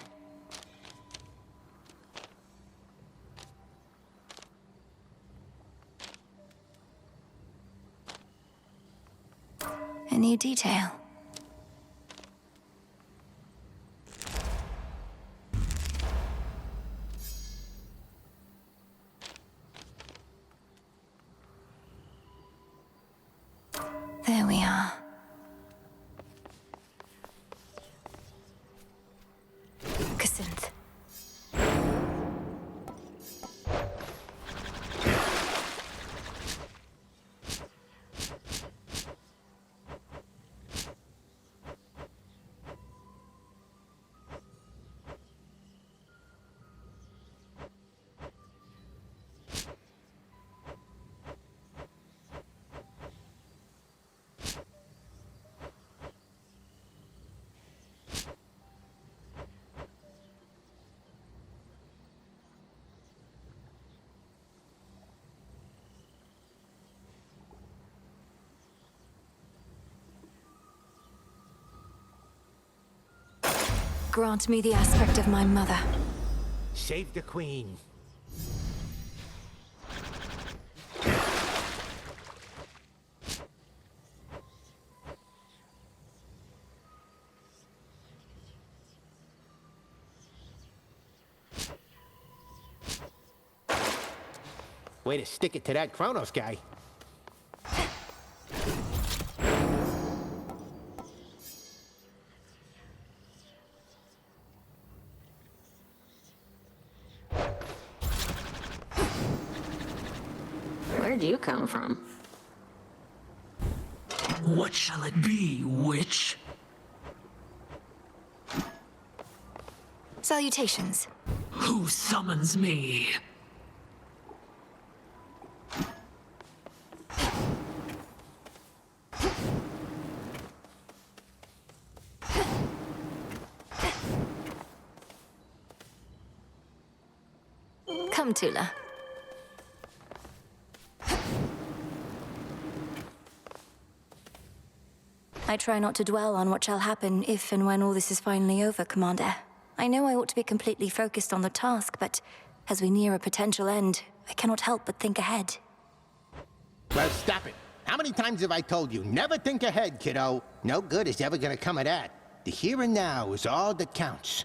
A new detail. There we are. Cassynth. Grant me the aspect of my mother. Save the queen. Way to stick it to that Kronos guy. Where'd you come from? What shall it be, witch? Salutations. Who summons me? Come, Tula. I try not to dwell on what shall happen if and when all this is finally over, Commander. I know I ought to be completely focused on the task, but as we near a potential end, I cannot help but think ahead. Well, stop it. How many times have I told you, never think ahead, kiddo? No good is ever gonna come of that. The here and now is all that counts.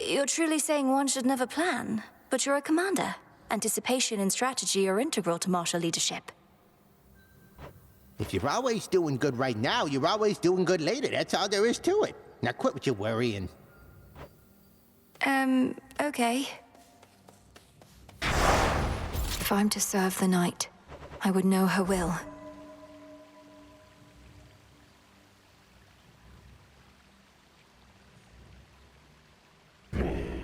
You're truly saying one should never plan, but you're a commander. Anticipation and strategy are integral to martial leadership. If you're always doing good right now, you're always doing good later. That's all there is to it. Now quit with your worrying. Okay. If I'm to serve the night, I would know her will.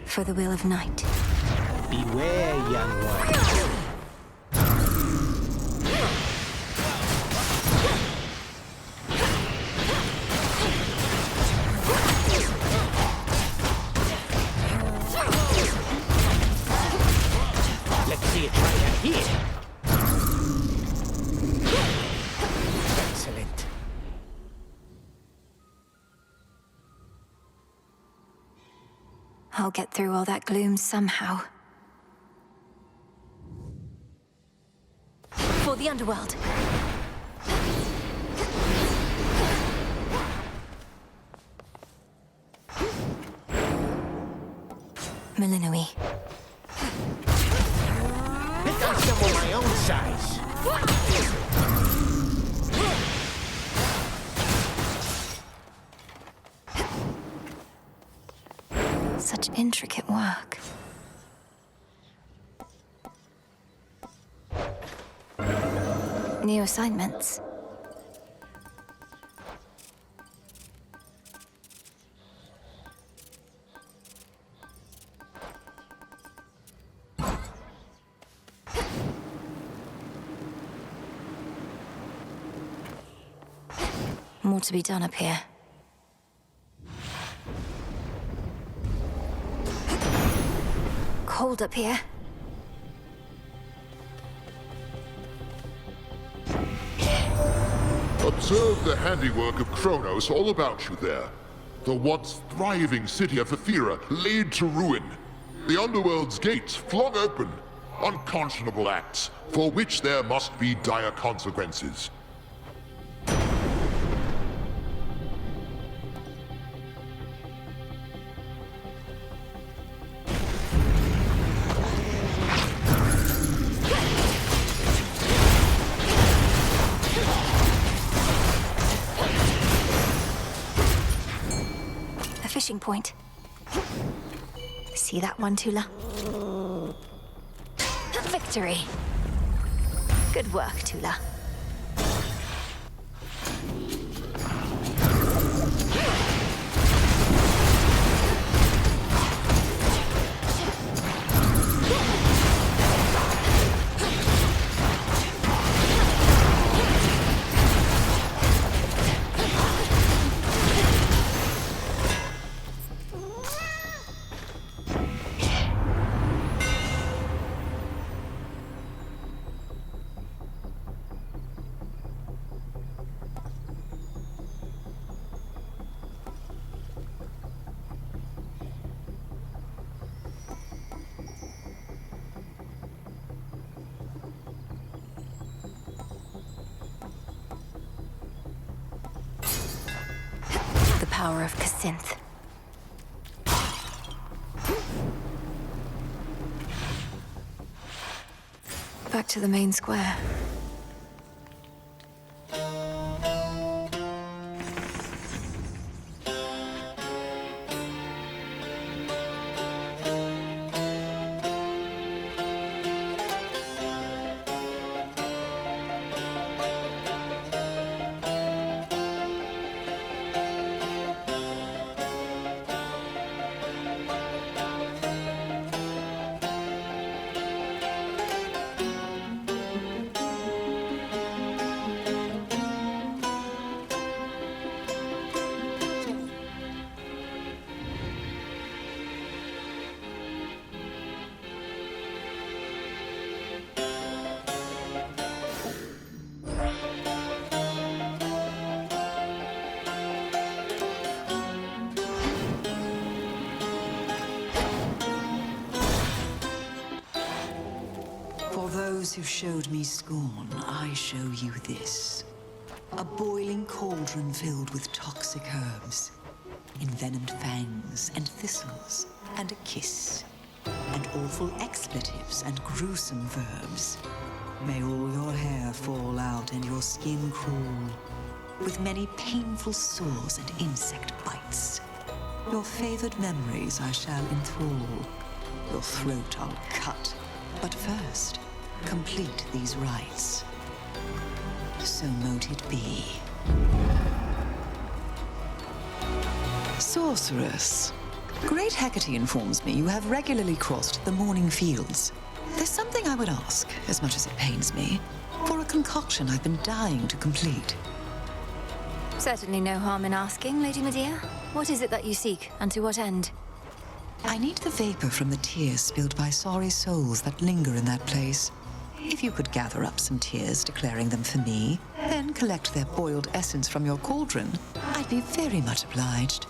For the will of night. Beware, young one. Let's see you try that here. Excellent. I'll get through all that gloom somehow. For the underworld. Malinui. Pick on someone my own size. Such intricate work. New assignments. More to be done up here. Cold up here. Observe the handiwork of Kronos all about you there. The once thriving city of Ephyra laid to ruin. The underworld's gates flung open. Unconscionable acts, for which there must be dire consequences. Fishing point. See that one, Tula? Victory! Good work, Tula. Power of Kacinth. back to the main square. For those who showed me scorn, I show you this. A boiling cauldron filled with toxic herbs, envenomed fangs and thistles, and a kiss, and awful expletives and gruesome verbs. May all your hair fall out and your skin crawl, with many painful sores and insect bites. Your favored memories I shall enthrall. Your throat I'll cut. But first, complete these rites. So mote it be. Sorceress. Great Hecate informs me you have regularly crossed the morning fields. There's something I would ask, as much as it pains me, for a concoction I've been dying to complete. Certainly no harm in asking, Lady Medea. What is it that you seek, and to what end? I need the vapor from the tears spilled by sorry souls that linger in that place. If you could gather up some tears declaring them for me, then collect their boiled essence from your cauldron, I'd be very much obliged.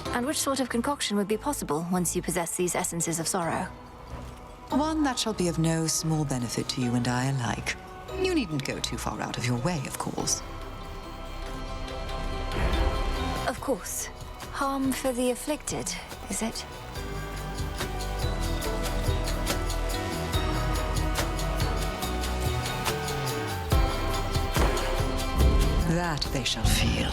And which sort of concoction would be possible once you possess these essences of sorrow? One that shall be of no small benefit to you and I alike. You needn't go too far out of your way, of course. Of course. Harm for the afflicted, is it? That they shall feel.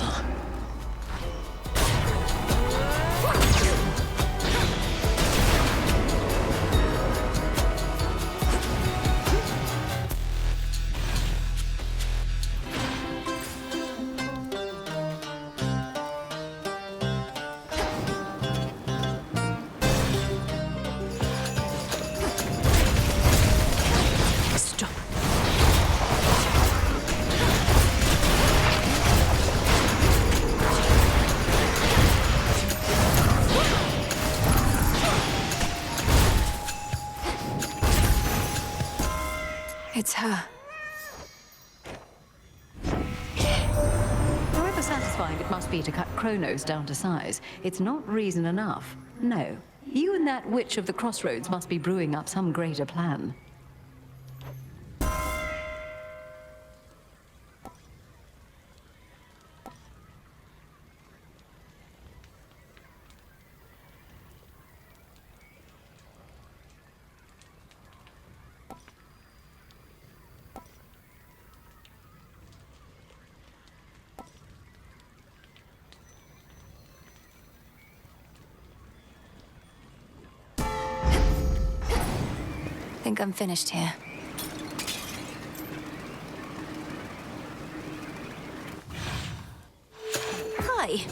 It's her. However satisfying it must be to cut Kronos down to size, it's not reason enough. No, you and that witch of the crossroads must be brewing up some greater plan. I think I'm finished here. Hi.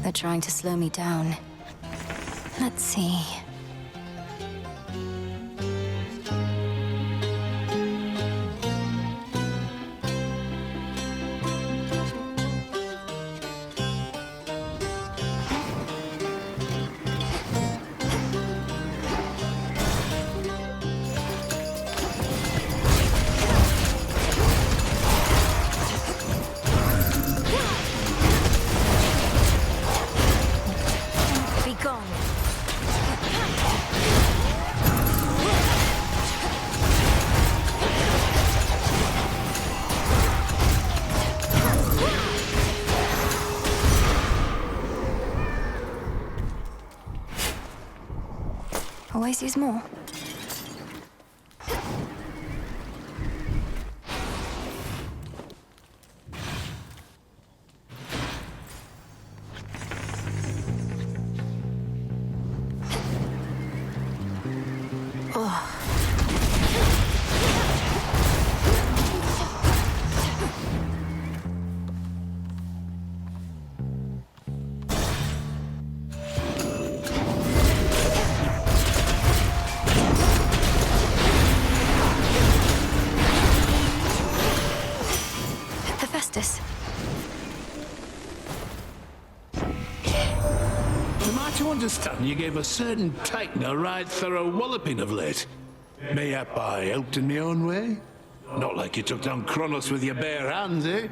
They're trying to slow me down. Let's see. Be gone. Always use more. Am I to understand you gave a certain Titan a right thorough walloping of late? Mayhap I helped in my own way? Not like you took down Kronos with your bare hands, eh?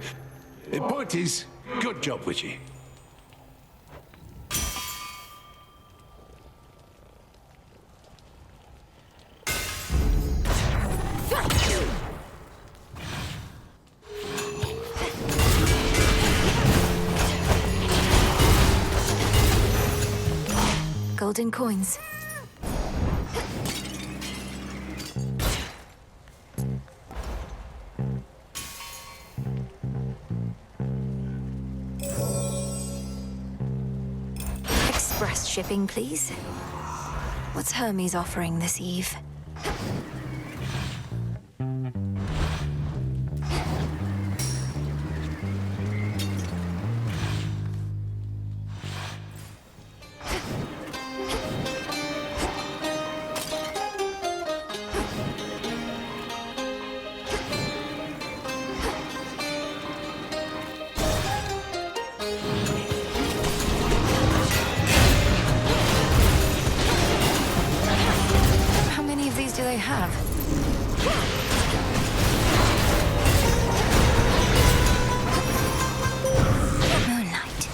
The point is, good job, Witchy. Golden coins. Express shipping, please. What's Hermes offering this eve? How many of these do they have? Moonlight.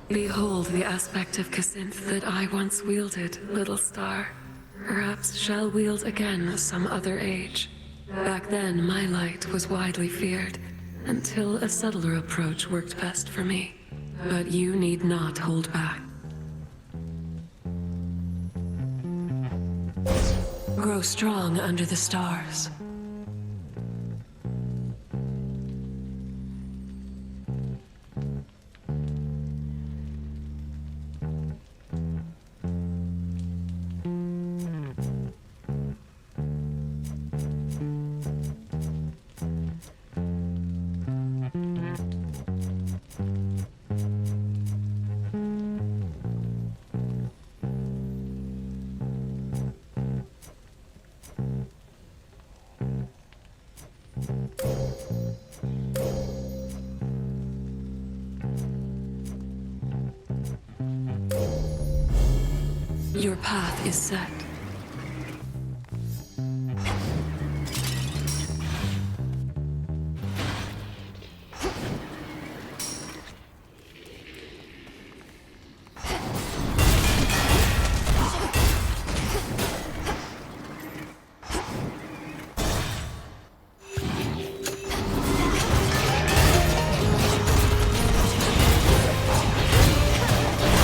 Behold the aspect of Cassynth that I once wielded, little star. Perhaps shall wield again some other age. Back then, my light was widely feared, until a subtler approach worked best for me. But you need not hold back. Grow strong under the stars. Your path is set.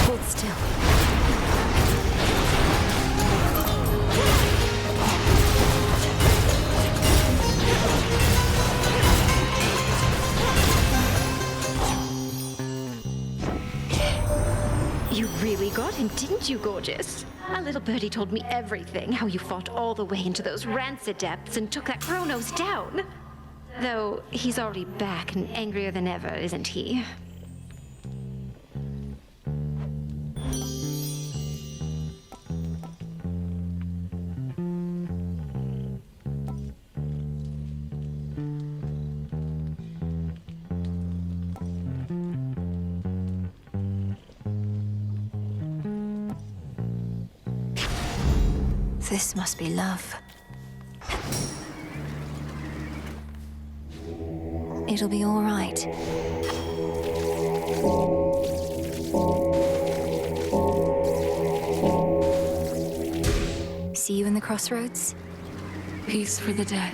Hold still. You really got him, didn't you, gorgeous? A little birdie told me everything, how you fought all the way into those rancid depths and took that Kronos down. Though he's already back and angrier than ever, isn't he? This must be love. It'll be all right. See you in the crossroads? Peace for the dead.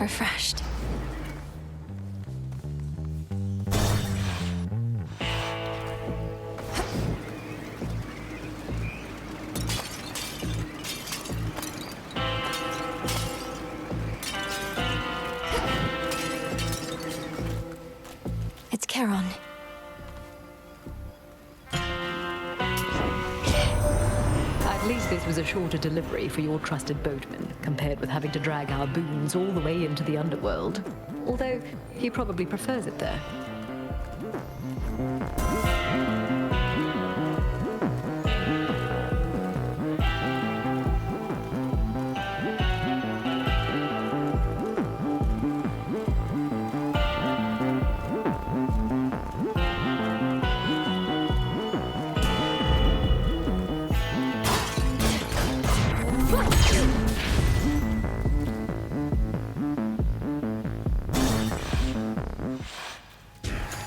refreshed. It's Charon. At least this was a shorter delivery for your trusted boatman, compared with having to drag our boons all the way into the underworld. Although, he probably prefers it there.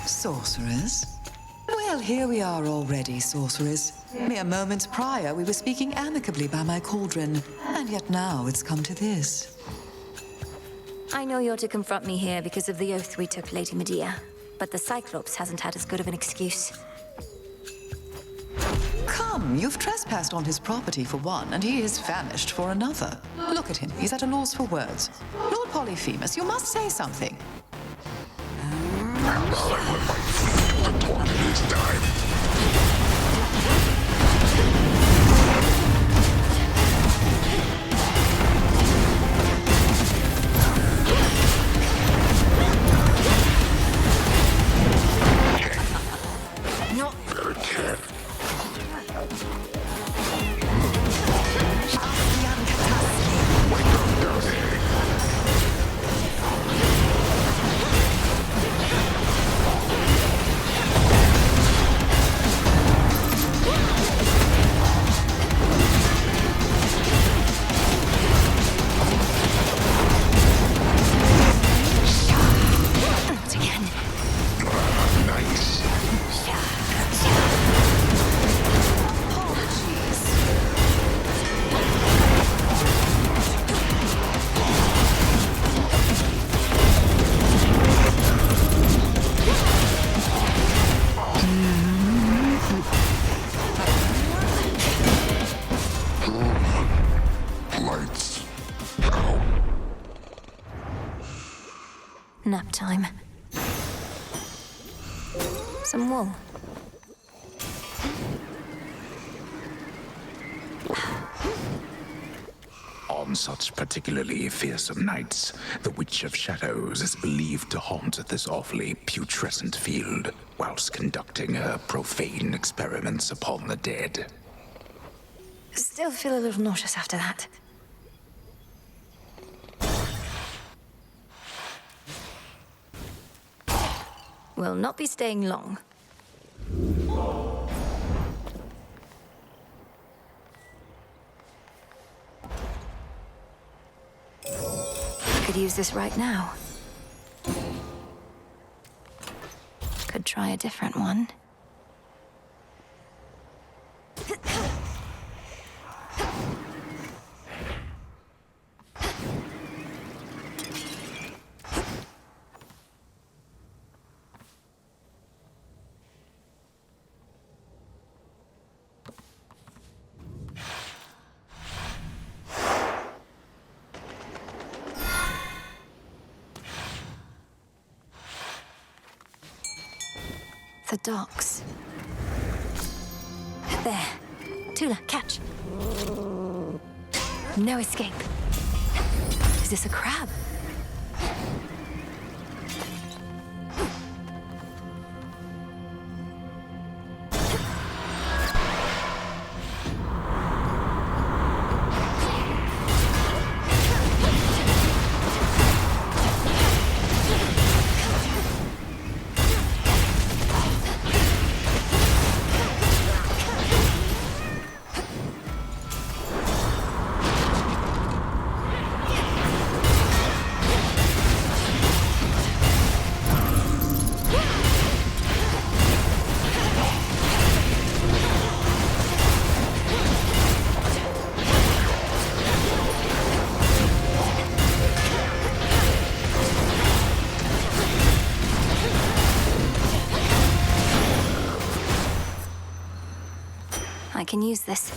Sorcerers? Well, here we are already, sorcerers. Mere moments prior, we were speaking amicably by my cauldron, and yet now it's come to this. I know you're to confront me here because of the oath we took, Lady Medea, but the Cyclops hasn't had as good of an excuse. Come, you've trespassed on his property for one, and he is famished for another. Look at him, he's at a loss for words. Lord Polyphemus, you must say something. Nap time. Some wool. On such particularly fearsome nights, the Witch of Shadows is believed to haunt this awfully putrescent field, whilst conducting her profane experiments upon the dead. Still feel a little nauseous after that. Will not be staying long. Could use this right now. Could try a different one. The docks. There. Tula, catch. No escape. Is this a crab? can use this.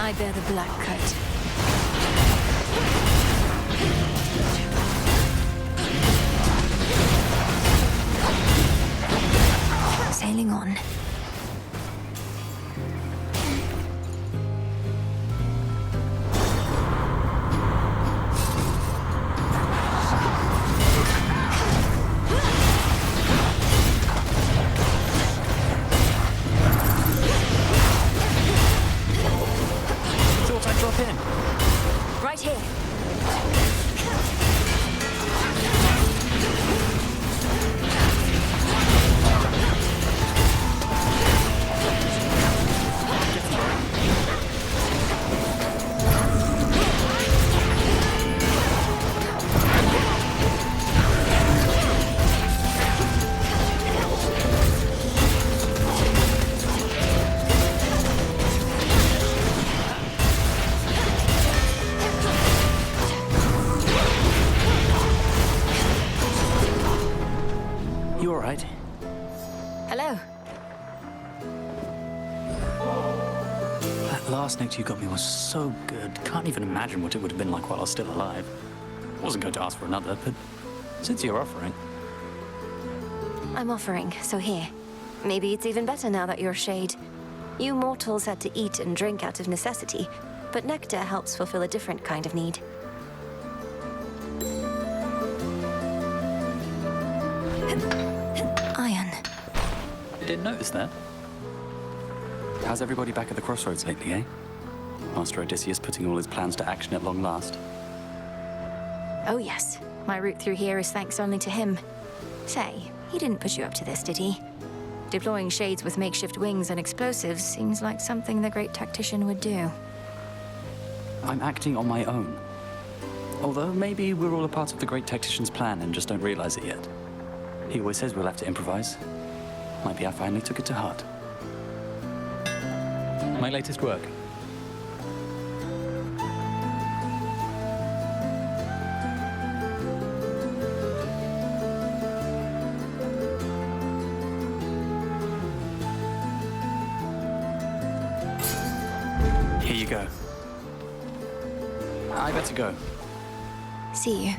I bear the black coat. Sailing on. Thought I'd drop in. Right here. You alright? Hello. That last note you got me was so good. Can't even imagine what it would have been like while I was still alive. Wasn't going to ask for another, but since you're offering... I'm offering, so here. Maybe it's even better now that you're Shade. You mortals had to eat and drink out of necessity, but nectar helps fulfill a different kind of need. Iron. Didn't notice that. How's everybody back at the crossroads lately, eh? Master Odysseus putting all his plans to action at long last. Oh yes, my route through here is thanks only to him. Say, he didn't push you up to this, did he? Deploying shades with makeshift wings and explosives seems like something the great tactician would do. I'm acting on my own. Although maybe we're all a part of the great tactician's plan and just don't realize it yet. He always says we'll have to improvise. Might be I finally took it to heart. My latest work. Here you go. I better go. See you.